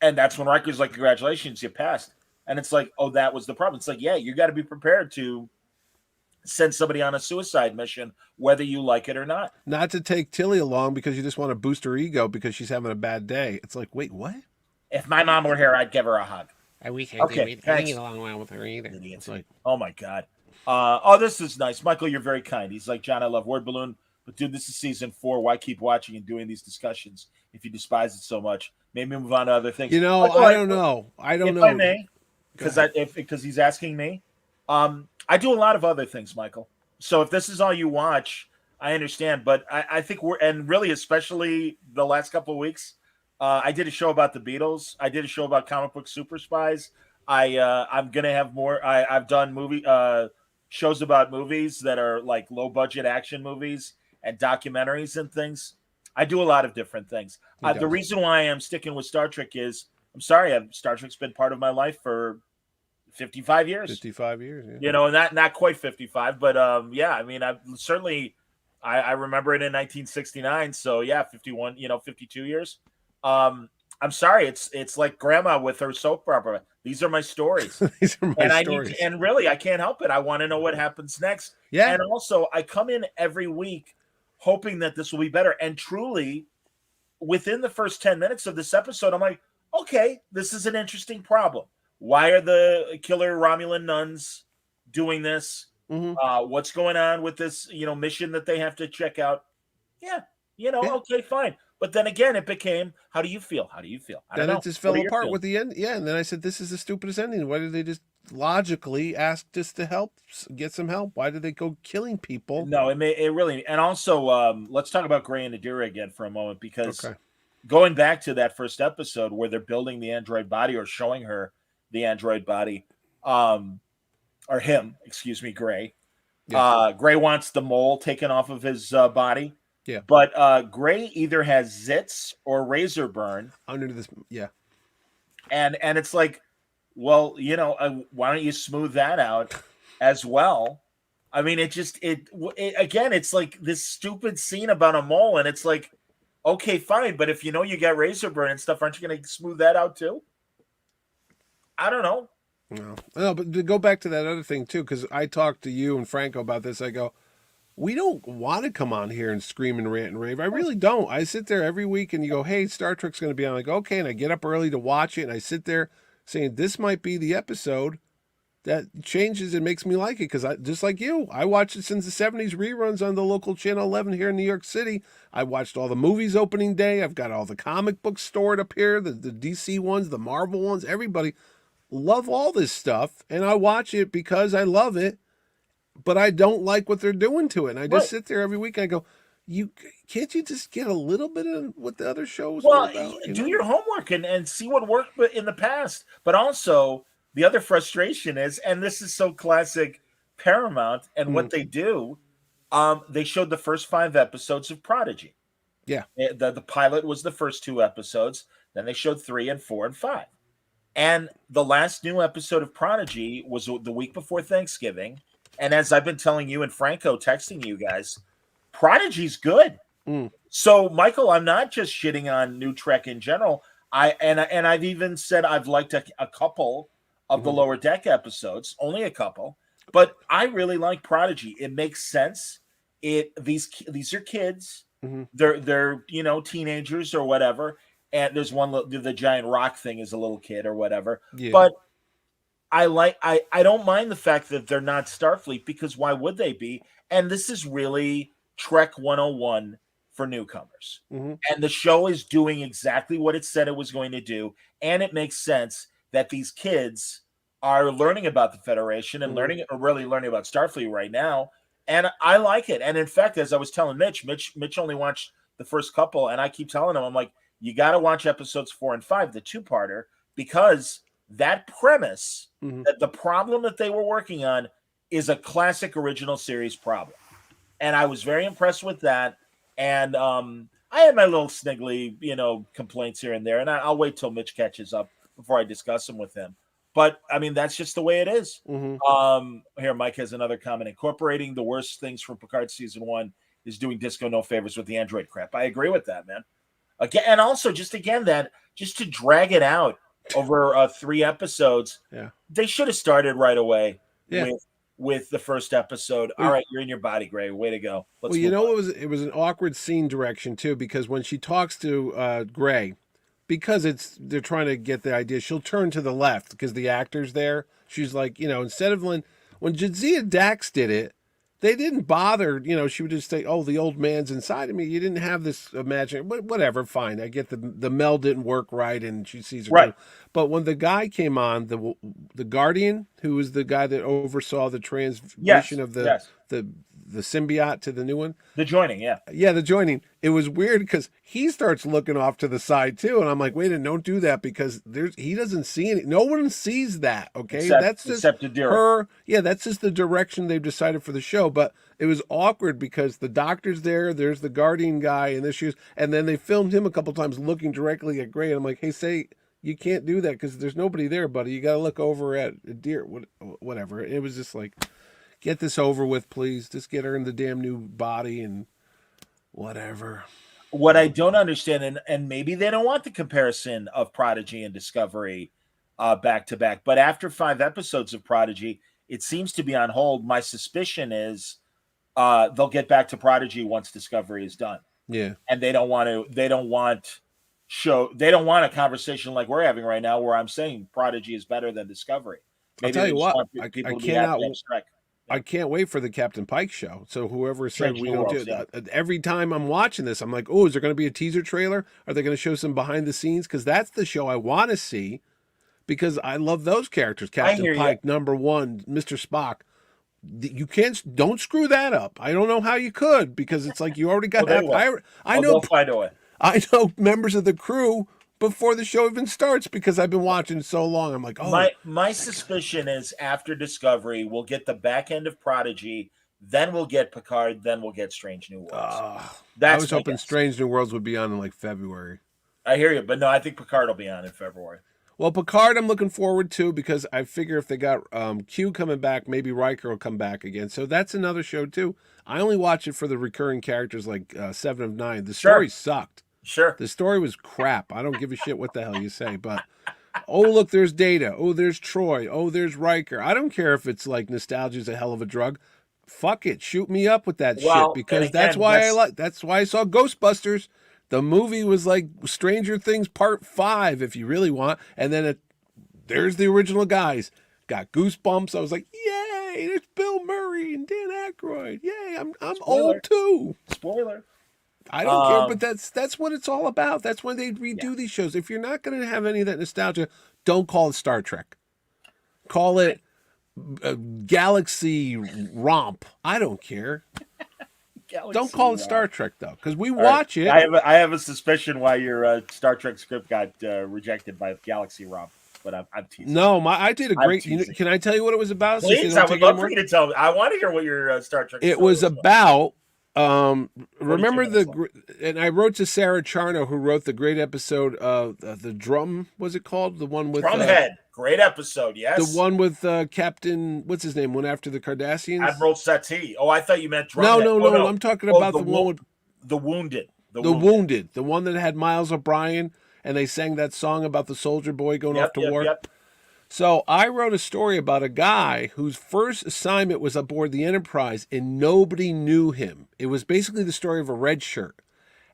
And that's when Riker's like, "Congratulations, you passed." And it's like, oh, that was the problem. It's like, yeah, you got to be prepared to send somebody on a suicide mission, whether you like it or not. Not to take Tilly along because you just want to boost her ego because she's having a bad day. It's like, wait, what? If my mom were here, I'd give her a hug. I wish I Okay, did. I didn't get along well with her either. Idiots. Like, Oh my God. This is nice. Michael, you're very kind. He's like, "John, I love Word Balloon, but dude, this is season 4. Why keep watching and doing these discussions if you despise it so much? Maybe move on to other things." I don't know. If I may, because he's asking me. I do a lot of other things, Michael. So if this is all you watch, I understand. But I think really especially the last couple of weeks, I did a show about the Beatles. I did a show about comic book super spies. I'm gonna have more. I've done shows about movies that are like low budget action movies and documentaries and things. I do a lot of different things. The reason why I'm sticking with Star Trek is, I'm sorry, Star Trek's been part of my life for 55 years. 55 years, yeah. Not quite 55, but I mean, I've certainly, I remember it in 1969. So yeah, 51, 52 years. I I'm sorry, it's like grandma with her soap opera. These are my stories. These are my And I need to, stories. and really, I can't help it. I want to know what happens next. Yeah. And also, I come in every week hoping that this will be better. And truly, within the first 10 minutes of this episode, I'm like, okay, this is an interesting problem. Why are the killer Romulan nuns doing this? Mm-hmm. What's going on with this, mission that they have to check out? Yeah, Yeah. okay, fine. But then again, it became, how do you feel? How do you feel? I don't Then it know. just What fell are your apart feelings? with the end. Yeah, and then I said, "This is the stupidest ending. Why did they just logically ask us to help, get some help? Why did they go killing people?" No, it really, and also let's talk about Gray and Adira again for a moment, because Okay. going back to that first episode where they're building the android body or showing her the android body, or him, excuse me, Gray. Yeah. Gray wants the mole taken off of his body, Yeah. but Gray either has zits or razor burn, Under this. Yeah. and it's like, well, why don't you smooth that out as well? I mean, it again, it's like this stupid scene about a mole, and it's like, okay, fine, but if you got razor burn and stuff, aren't you going to smooth that out too? I don't know. No, but to go back to that other thing too, because I talked to you and Franco about this. I go, we don't want to come on here and scream and rant and rave. I really don't. I sit there every week and you go, hey, Star Trek's going to be on. I go, okay. And I get up early to watch it. And I sit there saying, this might be the episode that changes and makes me like it. Because just like you, I watched it since the 70s reruns on the local Channel 11 here in New York City. I watched all the movies opening day. I've got all the comic books stored up here, the DC ones, the Marvel ones, everybody. Love all this stuff. And I watch it because I love it, but I don't like what they're doing to it. And I just sit there every week and I go, can't you just get a little bit of what the other shows were Well, about? do your homework and see what worked in the past. But also, the other frustration is, and this is so classic Paramount and what they do, they showed the first 5 episodes of Prodigy. Yeah. The pilot was the first 2 episodes. Then they showed 3 and 4 and 5. And the last new episode of Prodigy was the week before Thanksgiving. And as I've been telling you and Franco, texting you guys, Prodigy's good. So, Michael, I'm not just shitting on New Trek in general. I've even said I've liked a couple of the Lower Deck episodes, only a couple, but I really like Prodigy. It makes sense. These are kids. They're teenagers or whatever. And there's one, the giant rock thing is a little kid or whatever. Yeah. But I don't mind the fact that they're not Starfleet, because why would they be? And this is really Trek 101 for newcomers. And the show is doing exactly what it said it was going to do. And it makes sense that these kids are learning about the Federation and really learning about Starfleet right now. And I like it. And in fact, as I was telling Mitch only watched the first couple, and I keep telling him, I'm like, you got to watch episodes 4 and 5, the 2-parter, because that premise, that the problem that they were working on, is a classic original series problem. And I was very impressed with that. And I had my little sniggly, complaints here and there. And I'll wait till Mitch catches up before I discuss them with him. But, I mean, that's just the way it is. Here, Mike has another comment. Incorporating the worst things from Picard Season 1 is doing Disco no favors with the android crap. I agree with that, man. Again, and also, just to drag it out over 3 episodes, they should have started right away with the first episode. All right, you're in your body, Gray. Way to go. Well, it was an awkward scene direction too, because when she talks to Gray, because they're trying to get the idea, she'll turn to the left because the actor's there. She's like, instead of when Jadzia Dax did it, they didn't bother. She would just say, "Oh, the old man's inside of me." You didn't have this imaginary. Whatever, fine. I get the Mel didn't work right, and she sees her right. But when the guy came on, the Guardian, who was the guy that oversaw the transmission of the symbiote to the new one, the joining, the joining. It was weird because he starts looking off to the side too, and I'm like, wait, don't do that, because he doesn't see any. No one sees that. Okay, that's just her. Yeah, that's just the direction they've decided for the show. But it was awkward because the doctor's there. There's the Guardian guy in this shoes, and then they filmed him a couple times looking directly at Gray. And I'm like, hey, you can't do that because there's nobody there, buddy. You got to look over at a deer. Whatever. It was just like, get this over with, please. Just get her in the damn new body and whatever. What I don't understand, and maybe they don't want the comparison of Prodigy and Discovery back to back, but after 5 episodes of Prodigy, it seems to be on hold. My suspicion is they'll get back to Prodigy once Discovery is done. Yeah. And they don't want a conversation like we're having right now where I'm saying Prodigy is better than Discovery. Maybe I'll tell you what, I I can't wait for the Captain Pike show. So whoever said we don't do that, every time I'm watching this, I'm like, oh, is there going to be a teaser trailer? Are they going to show some behind the scenes? Because that's the show I want to see, because I love those characters. Captain Pike, number one, Mr. Spock. You don't screw that up. I don't know how you could, because it's like you already got I know. Find a way. I know members of the crew before the show even starts because I've been watching so long. I'm like, oh. My suspicion is after Discovery, we'll get the back end of Prodigy, then we'll get Picard, then we'll get Strange New Worlds. I was hoping Strange New Worlds would be on in like February. I hear you, but no, I think Picard will be on in February. Well, Picard I'm looking forward to, because I figure if they got Q coming back, maybe Riker will come back again. So that's another show too. I only watch it for the recurring characters like 7 of 9. The story sucked. Sure. The story was crap. I don't give a shit what the hell you say, but oh, look, there's Data. Oh, there's Troy. Oh, there's Riker. I don't care if it's like nostalgia's a hell of a drug. Fuck it. Shoot me up with that shit, because that's why I saw Ghostbusters. The movie was like Stranger Things Part 5, if you really want. And then there's the original guys. Got goosebumps. I was like, yay, there's Bill Murray and Dan Aykroyd. Yay, I'm old too. Spoiler. I don't care, but that's what it's all about. That's why they redo these shows. If you're not going to have any of that nostalgia, don't call it Star Trek. Call it Galaxy Romp. I don't care. Don't call it Star Trek though, because we watch it. I have a suspicion why your Star Trek script got rejected by Galaxy Romp, but I'm teasing. No, I did a great. Can I tell you what it was about? Please, I would love for you to tell me. I want to hear what your Star Trek. It was about. Remember and I wrote to Sarah Charno, who wrote the great episode of the Drum. Was it called the one with Drumhead? Great episode, yes. The one with Captain, what's his name? Went after the Kardashians. Admiral Satie. Oh, I thought you meant Drumhead. No. I'm talking about the one with the Wounded. The Wounded. The one that had Miles O'Brien, and they sang that song about the soldier boy going off to war. Yep. So I wrote a story about a guy whose first assignment was aboard the Enterprise and nobody knew him. It was basically the story of a red shirt.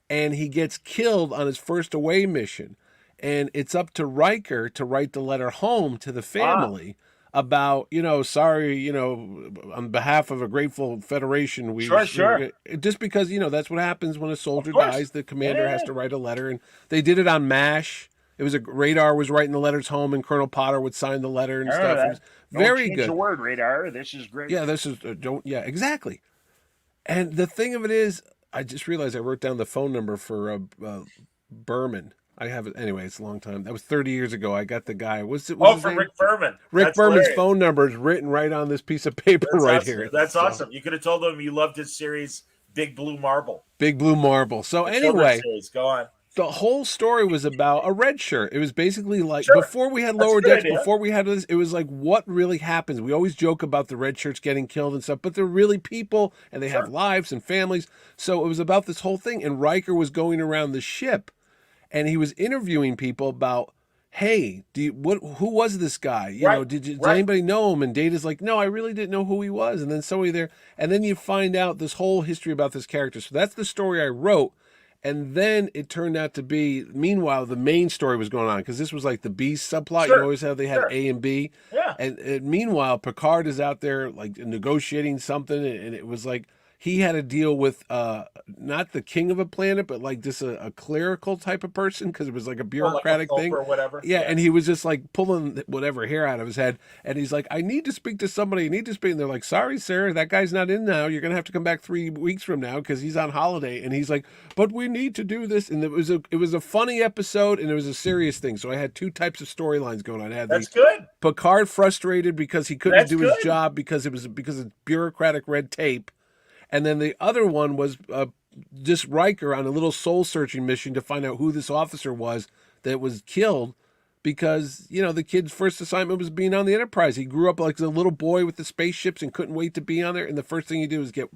And he gets killed on his first away mission. And it's up to Riker to write the letter home to the family about, sorry, on behalf of a grateful Federation. Sure. Just because, that's what happens when a soldier dies. The commander has to write a letter. And they did it on MASH. It was Radar was writing the letters home, and Colonel Potter would sign the letter and stuff. It was very good. The word Radar. This is great. Yeah, exactly. And the thing of it is, I just realized I wrote down the phone number for Berman. I have it anyway. It's a long time. That was 30 years ago. I got the guy. What's for Rick Berman. Rick Berman's phone number is written right on this piece of paper here. That's awesome. You could have told him you loved his series, Big Blue Marble. Big Blue Marble. So anyway, go on. The whole story was about a red shirt. It was basically like before we had Lower Decks, before we had this, it was like what really happens. We always joke about the red shirts getting killed and stuff, but they're really people and they have lives and families. So it was about this whole thing. And Riker was going around the ship and he was interviewing people about, hey, who was this guy? Did anybody know him? And Data's like, no, I really didn't know who he was. And then somebody there, and then you find out this whole history about this character. So that's the story I wrote. And then it turned out to be, meanwhile, the main story was going on because this was like the B subplot. You always have, they had A and B. Yeah. And meanwhile, Picard is out there like negotiating something. And it was like he had to deal with not the king of a planet, but like just a clerical type of person because it was like a bureaucratic thing. Or whatever. Yeah, and he was just like pulling whatever hair out of his head. And he's like, I need to speak to somebody. I need to speak. And they're like, sorry, sir, that guy's not in now. You're going to have to come back 3 weeks from now because he's on holiday. And he's like, but we need to do this. And it was a funny episode and it was a serious thing. So I had 2 types of storylines going on. I had good. Picard frustrated because he couldn't do his job because of bureaucratic red tape. And then the other one was just Riker on a little soul-searching mission to find out who this officer was that was killed because, the kid's first assignment was being on the Enterprise. He grew up like a little boy with the spaceships and couldn't wait to be on there. And the first thing he did was get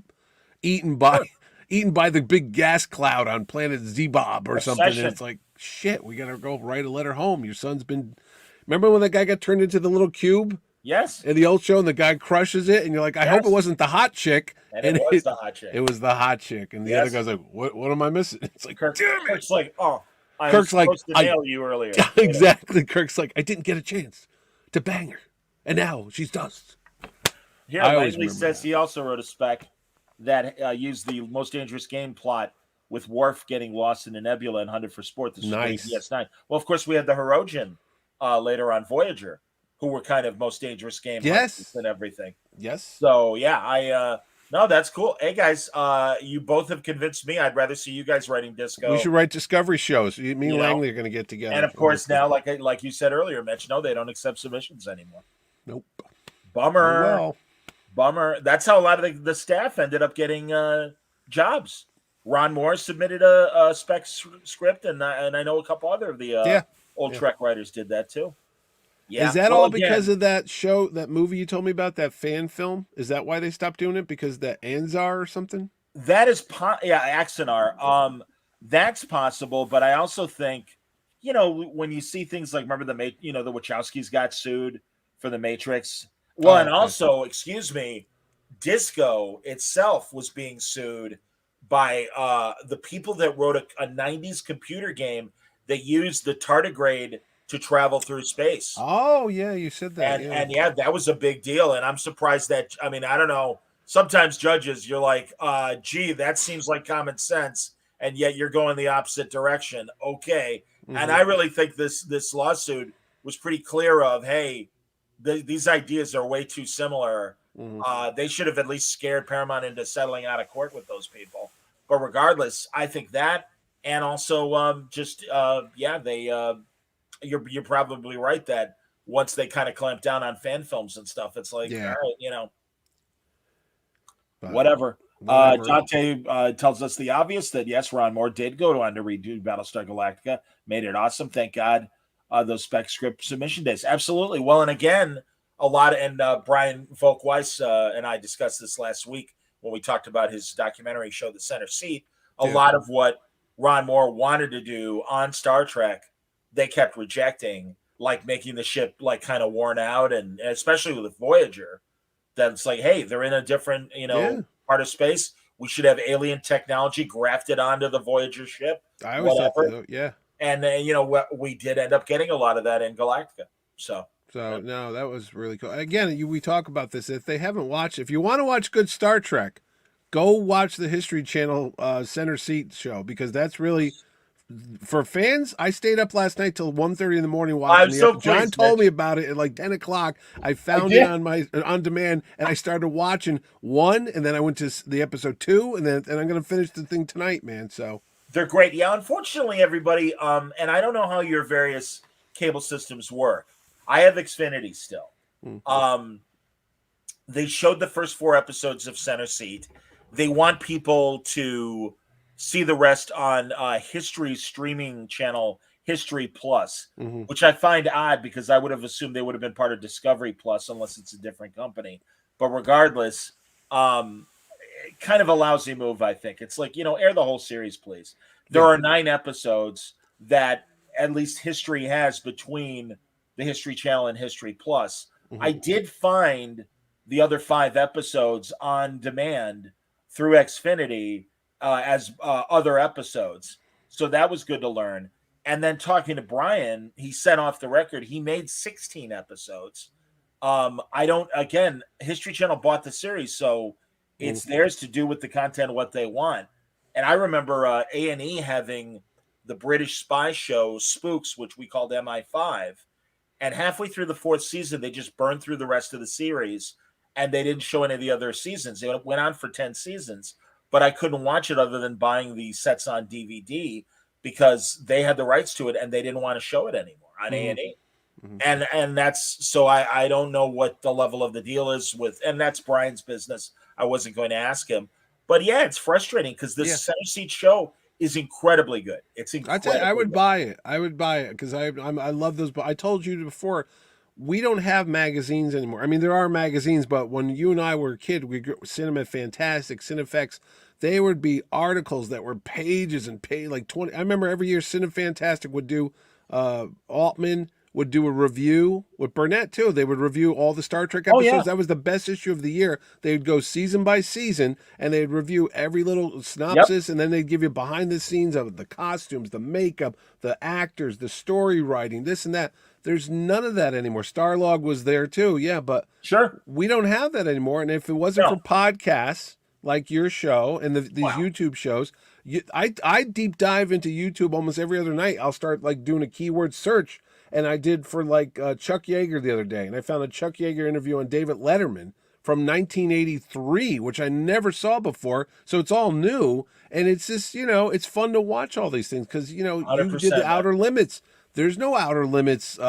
eaten by eaten by the big gas cloud on planet Zebob or something. And Obsession. it's like, shit, we got to go write a letter home. Your son's been. Remember when that guy got turned into the little cube Yes. in the old show and the guy crushes it? And you're like, I hope it Yes. wasn't the hot chick. And it was the hot chick. It was the hot chick. And the Yes. other guy's like, what am I missing? It's like, damn it. Kirk's like, oh, I was Kirk's like, supposed to nail you earlier. Exactly. Kirk's like, I didn't get a chance to bang her. And now she's dust. Here, I always Langley remember says that. he also wrote a spec that used the Most Dangerous Game plot with Worf getting lost in the nebula and hunted for sport. This was Nice. DS9. Well, of course, we had the Hirogen later on Voyager, who were kind of Most Dangerous Game Yes. and everything. Yes. So, yeah, no, that's cool. Hey, guys, you both have convinced me. I'd rather see you guys writing Disco. We should write Discovery shows. Me and You know, Langley are going to get together. And, of course, now, like you said earlier, Mitch, no, they don't accept submissions anymore. Nope. Bummer. Oh, well. Bummer. That's how a lot of the staff ended up getting jobs. Ron Moore submitted a spec script, and I know a couple other of the old Trek writers did that too. Yeah. Is that all because of that show, that movie you told me about, that fan film? Is that why they stopped doing it? Because that Anzar or something? That is, Axanar. That's possible, but I also think, when you see things like, remember the Wachowskis got sued for the Matrix. Well, and also, excuse me, Disco itself was being sued by the people that wrote a 90s computer game that used the tardigrade to travel through space. Oh, yeah, you said that. And that was a big deal. And I'm surprised that, I don't know. Sometimes judges, you're like, gee, that seems like common sense. And yet you're going the opposite direction. Okay. Mm-hmm. And I really think this lawsuit was pretty clear of, hey, these ideas are way too similar. Mm-hmm. They should have at least scared Paramount into settling out of court with those people. But regardless, I think that, and also you're probably right that once they kind of clamp down on fan films and stuff, it's like, all right, whatever. Dante tells us the obvious that yes, Ron Moore did go on to redo Battlestar Galactica, made it awesome. Thank God. Those spec script submission days. Absolutely. Well, and again, a lot of, and Brian Volkweiss and I discussed this last week when we talked about his documentary show, The Center Seat. A lot of what Ron Moore wanted to do on Star Trek, they kept rejecting, like making the ship like kind of worn out, and especially with Voyager, that it's like, hey, they're in a different, part of space. We should have alien technology grafted onto the Voyager ship. I always thought that, yeah. And we did end up getting a lot of that in Galactica. So no, that was really cool. Again, we talk about this. If they haven't watched, if you want to watch good Star Trek, go watch the History Channel Center Seat show, because that's really, for fans. I stayed up last night till 1:30 in the morning watching the episode. John told me about it at like 10 o'clock. I found it on demand, and I started watching one, and then I went to the episode 2, and I'm going to finish the thing tonight, man. So they're great. Yeah, unfortunately, everybody, and I don't know how your various cable systems work. I have Xfinity still. Mm-hmm. They showed the first 4 episodes of Center Seat. They want people to see the rest on History streaming channel, History Plus, which I find odd because I would have assumed they would have been part of Discovery Plus unless it's a different company. But regardless, kind of a lousy move, I think. It's like, air the whole series, please. There are 9 episodes that at least History has between the History Channel and History Plus. I did find the other 5 episodes on demand through Xfinity as other episodes. So that was good to learn. And then talking to Brian, he said off the record, he made 16 episodes. History Channel bought the series, so it's theirs to do with the content what they want. And I remember A&E having the British spy show Spooks, which we called MI5. And halfway through the 4th season, they just burned through the rest of the series, and they didn't show any of the other seasons. It went on for 10 seasons, but I couldn't watch it other than buying the sets on DVD because they had the rights to it, and they didn't want to show it anymore on A&E. And that's, so I don't know what the level of the deal is with, and that's Brian's business. I wasn't going to ask him. But yeah, it's frustrating because this Center Seat show is incredibly good. It's incredible. I would buy it. I would buy it because I love those. But I told you before, we don't have magazines anymore. I mean, there are magazines, but when you and I were a kid, we Cinema Fantastic, Cinefex, They would be articles that were pages and pages, like 20. I remember every year Cinefantastic would do, Altman would do a review with Burnett too. They would review all the Star Trek Oh, episodes. yeah. That was the best issue of the year. They would go season by season and they'd review every little Yep. synopsis, and then they'd give you behind the scenes of the costumes, the makeup, the actors, the story writing, this and that. There's none of that anymore. Starlog was there too, yeah, but Sure. we don't have that anymore. And if it wasn't No. for podcasts like your show and these Wow. YouTube shows, I deep dive into YouTube almost every other night. I'll start like doing a keyword search, and I did for like Chuck Yeager the other day, and I found a Chuck Yeager interview on David Letterman from 1983, which I never saw before. So it's all new, and it's just, it's fun to watch all these things because you did 100%, the man. Outer Limits. There's no Outer Limits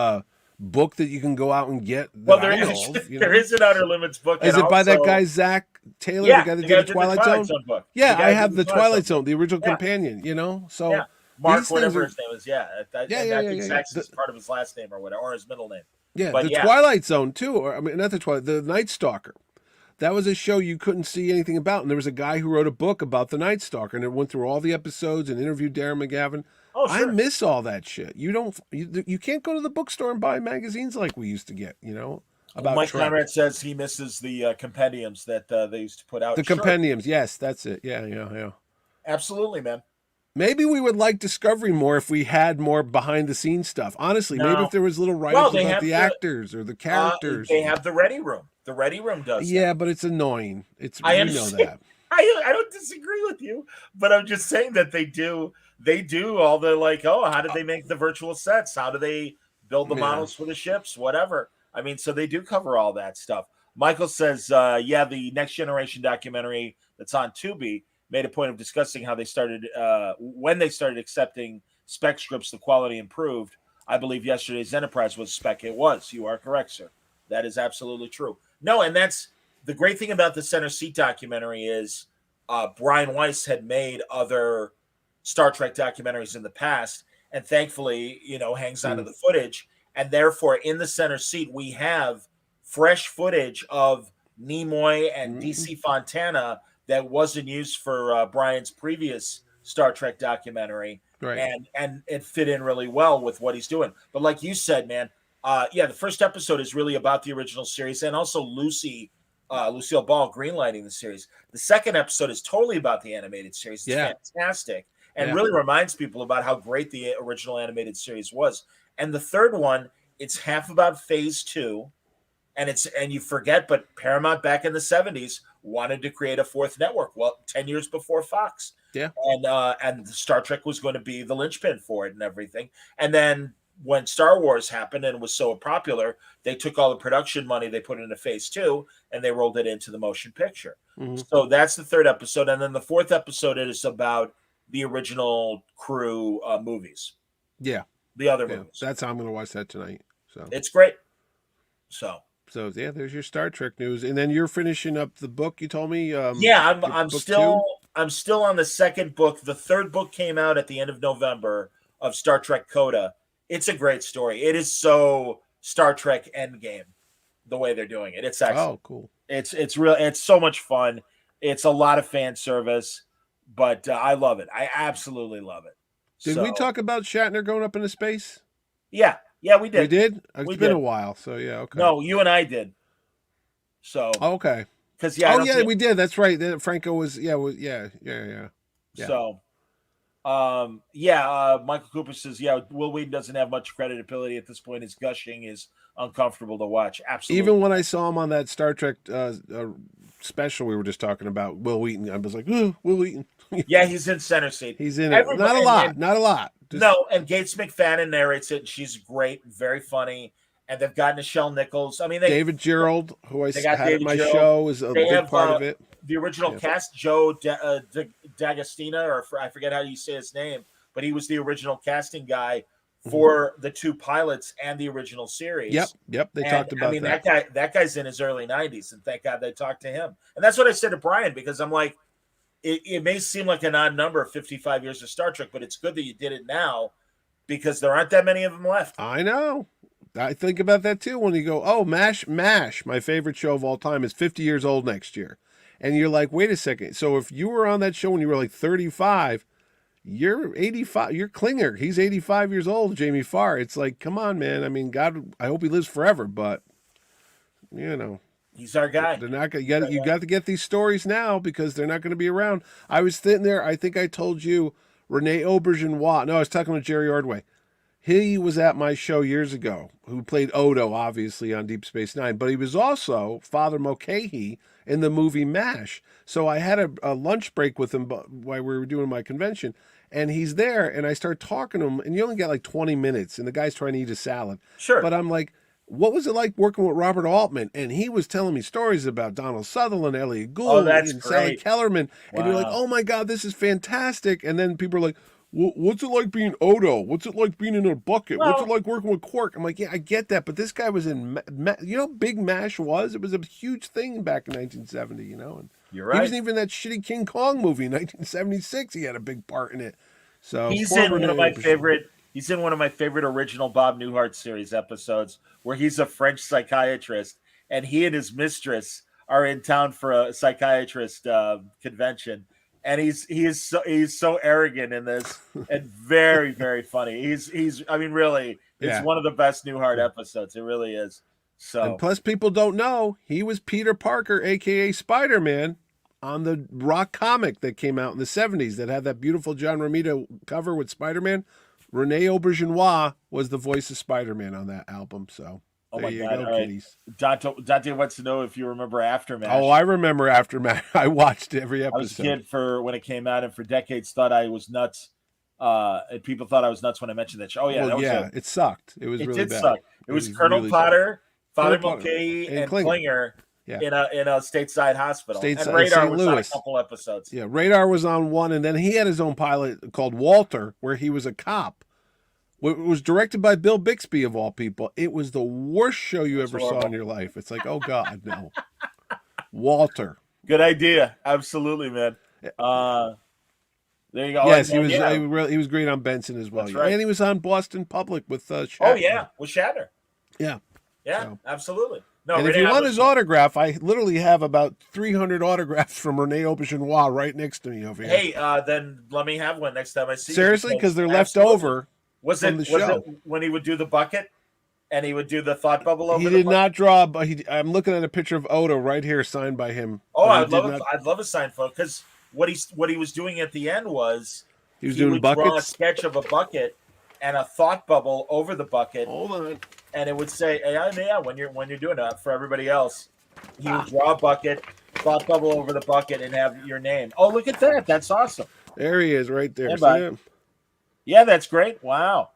book that you can go out and get. Well, That there I know is. of, There is an Outer Limits book. Is and it by that also- guy Zach Taylor, Yeah, the guy that the did guy the did Twilight Zone? book. Yeah, The guy I did have the Twilight Zone. Zone, the original Yeah. companion. So Yeah. Mark, these things whatever are- his name is, yeah. I Yeah, think yeah. Sachs is part of his last name or whatever, or his middle name. Yeah, But the yeah. Twilight Zone too, or I mean, not the Twilight, the Night Stalker. That was a show you couldn't see anything about, and there was a guy who wrote a book about the Night Stalker, and it went through all the episodes and interviewed Darren McGavin. Oh, sure. I miss all that shit. You can't go to the bookstore and buy magazines like we used to get. About Mike Trek. Conrad says he misses the compendiums that they used to put out. The Sure. compendiums. Yes, that's it. Yeah. Absolutely, man. Maybe we would like Discovery more if we had more behind the scenes stuff. Honestly, maybe No. if there was little Well, writers they about have the actors or the characters. They have the Ready Room. The Ready Room does. Yeah, that. but it's annoying. I we know understand. that. I don't disagree with you, but I'm just saying that they do all the how did they make the virtual sets? How do they build the Yeah. models for the ships? Whatever. I mean, so they do cover all that stuff. Michael says, the Next Generation documentary that's on Tubi made a point of discussing how they started when they started accepting spec scripts, the quality improved. I believe yesterday's Enterprise was spec. It was. You are correct, sir. That is absolutely true. No, and that's the great thing about the Center Seat documentary is Brian Weiss had made other Star Trek documentaries in the past, and thankfully, hangs on to the footage. And therefore, in the Center Seat, we have fresh footage of Nimoy and DC Fontana that wasn't used for Brian's previous Star Trek documentary, Right. and it fit in really well with what he's doing. But like you said, man, the first episode is really about the original series, and also Lucille Ball greenlighting the series. The second episode is totally about the animated series. It's fantastic, and really reminds people about how great the original animated series was. And the third one, it's half about Phase 2, and you forget, but Paramount back in the 70s wanted to create a fourth network. Well, 10 years before Fox. Yeah. And Star Trek was going to be the linchpin for it and everything. And then when Star Wars happened and was so popular, they took all the production money they put into Phase 2 and they rolled it into the motion picture. Mm-hmm. So that's the third episode. And then the fourth episode is about the original crew movies. Yeah. The other movies. That's how I'm going to watch that tonight. So it's great. So yeah, there's your Star Trek news, and then you're finishing up the book. You told me. I'm still on the second book. The third book came out at the end of November of Star Trek Coda. It's a great story. It is so Star Trek Endgame, the way they're doing it. It's excellent. Oh, cool. It's real. It's so much fun. It's a lot of fan service, but I love it. I absolutely love it. Did we talk about Shatner going up into space? Yeah, we did. We did. It's We been did. a while, so yeah. Okay. No, you and I did. So okay. Because we did. That's right. Franco was yeah. So, Michael Cooper says, Will Wheaton doesn't have much credibility at this point. His gushing is uncomfortable to watch. Absolutely. Even when I saw him on that Star Trek special we were just talking about, Will Wheaton, I was like, Will Wheaton. Yeah, he's in center seat. He's in it. Not a lot. No, and Gates McFadden narrates it, and she's great, very funny. And they've got Nichelle Nichols. I mean, David Gerald, who I had at my Gerald. show, is a big part of it. The original cast, Joe D'Agostina, or I forget how you say his name, but he was the original casting guy for the two pilots and the original series. Yep. They talked about that. That guy's in his early 90s, and thank God they talked to him. And that's what I said to Brian, because I'm like, it may seem like an odd number, 55 years of Star Trek, but it's good that you did it now because there aren't that many of them left. I know. I think about that too when you go, MASH, my favorite show of all time, is 50 years old next year. And you're like, wait a second. So if you were on that show when you were like 35, you're 85. You're Klinger. He's 85 years old, Jamie Farr. It's like, come on, man. I mean, God, I hope he lives forever, but you know, He's our guy. they're not going. You got to get these stories now because they're not going to be around. I was sitting there. I think I told you, Rene Auberginois. No, I was talking with Jerry Ordway. He was at my show years ago, who played Odo, obviously, on Deep Space Nine, but he was also Father Mulcahy in the movie MASH. So I had a lunch break with him while we were doing my convention, and he's there, and I start talking to him, and you only get like 20 minutes, and the guy's trying to eat a salad. Sure. But I'm like, what was it like working with Robert Altman? And he was telling me stories about Donald Sutherland, Elliot Gould, that's and Sally great. Kellerman, and you're like, oh my God, this is fantastic. And then people are like, what's it like being Odo? What's it like being in a bucket? What's it like working with Quark? I'm like, yeah, I get that, but this guy was in, you know, how big MASH was? It was a huge thing back in 1970, you know? And You're right. he wasn't even in that shitty King Kong movie in 1976. He had a big part in it. So He's in one of my favorite original Bob Newhart series episodes where he's a French psychiatrist and he and his mistress are in town for a psychiatrist convention. And he's so arrogant in this and very, very funny. He's I mean, really, it's one of the best Newhart episodes. It really is. So, and plus, people don't know he was Peter Parker, aka Spider-Man, on the Rock comic that came out in the 70s that had that beautiful John Romita cover with Spider-Man. Rene Auberginois was the voice of Spider-Man on that album. So there you go, kiddies. Dante wants to know if you remember Aftermath. Oh, I remember Aftermath. I watched every episode. I was a kid when it came out, and for decades thought I was nuts. And people thought I was nuts when I mentioned that show. Oh yeah, it sucked. It was really bad. It did suck. It was Colonel really Potter, Father Mulcahy, and Klinger. Yeah. In a stateside hospital. And Stateside- Radar St. was Louis. on a couple episodes. Yeah, Radar was on one, and then he had his own pilot called Walter, where he was a cop. It was directed by Bill Bixby, of all people. It was the worst show you ever saw in your life. It's like, oh God, no. Walter. Good idea. Absolutely, man. There you go. Yes, he was great on Benson as well. That's right. And he was on Boston Public with Shatner. Oh yeah, with Shatner. Yeah. Yeah, So. absolutely. No, And if you want his autograph, I literally have about 300 autographs from Rene Auberginois right next to me over here. Hey, then let me have one next time I see you. Seriously? Because they're left over. Was it when he would do the bucket and he would do the thought bubble over? He did not draw, but I'm looking at a picture of Odo right here, signed by him. Oh, I'd love a signed photo because what he was doing at the end was he doing would buckets. Draw a sketch of a bucket and a thought bubble over the bucket. Hold on. And it would say, yeah, when you're doing that for everybody else, he would draw a bucket, thought bubble over the bucket, and have your name. Oh, look at that! That's awesome. There he is, right there. Yeah, that's great. Wow.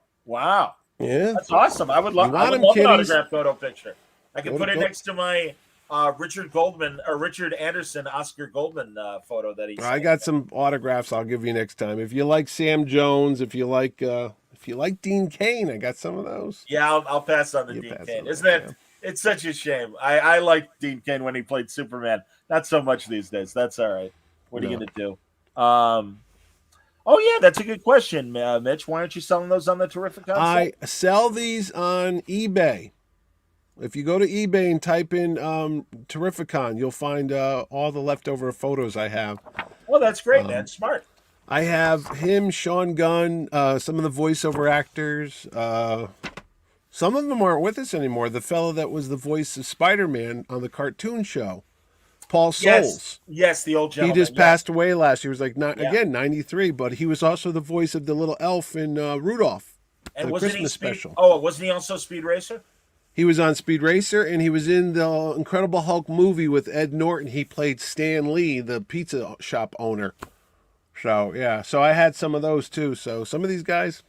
Yeah, that's awesome. I would love an autographed photo picture. I could put it next to my Richard Anderson, Oscar Goldman photo that he. I got some autographs. I'll give you next time. If you like Sam Jones, if you like Dean Cain, I got some of those. Yeah, I'll pass on the Dean Cain. Isn't it? Yeah. It's such a shame. I liked Dean Cain when he played Superman. Not so much these days. That's all right. What are you going to do? Oh, yeah, that's a good question, Mitch. Why aren't you selling those on the Terrificon? I sell these on eBay. If you go to eBay and type in Terrificon, you'll find all the leftover photos I have. Well, that's great, man. Smart. I have him, Sean Gunn, some of the voiceover actors. Some of them aren't with us anymore. The fellow that was the voice of Spider-Man on the cartoon show, Paul Soules. Yes, the old gentleman. He just passed away last year. He was like, again, 93, but he was also the voice of the little elf in Rudolph, and the Christmas special. Oh, wasn't he also Speed Racer? He was on Speed Racer, and he was in the Incredible Hulk movie with Ed Norton. He played Stan Lee, the pizza shop owner. So, yeah. So I had some of those, too. So some of these guys,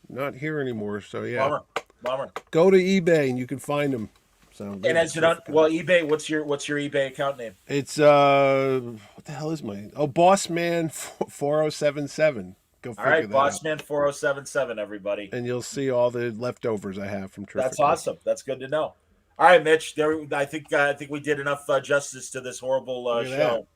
not here anymore. So, yeah. Bummer. Go to eBay, and you can find them. So, and as it on, well, eBay, what's your eBay account name? It's, what the hell is mine? Oh, Bossman 4077. Go figure that out. All right, Bossman 4077, everybody. And you'll see all the leftovers I have from Terrificon. That's awesome. That's good to know. All right, Mitch. I think we did enough justice to this horrible show.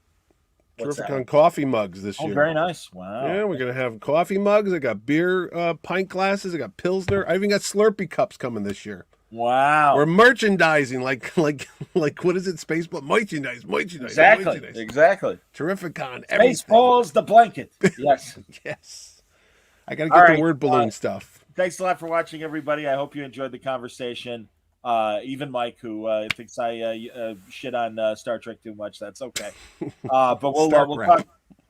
Terrificon coffee mugs this year. Oh, very nice. Wow. Yeah, we're going to have coffee mugs. I got beer pint glasses. I got Pilsner. I even got Slurpee cups coming this year. Wow. We're merchandising like what is it? Spaceball merchandise. Exactly. Terrificon. Everything. Baseballs, the blanket. Yes. Yes. I got to All get right, the word balloon stuff. Thanks a lot for watching, everybody. I hope you enjoyed the conversation. Even Mike, who thinks I shit on Star Trek too much, that's okay. But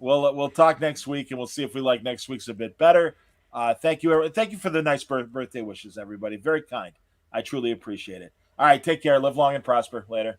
we'll talk next week, and we'll see if we like next week's a bit better. Thank you for the nice birthday wishes, everybody. Very kind. I truly appreciate it. All right, take care. Live long and prosper. Later.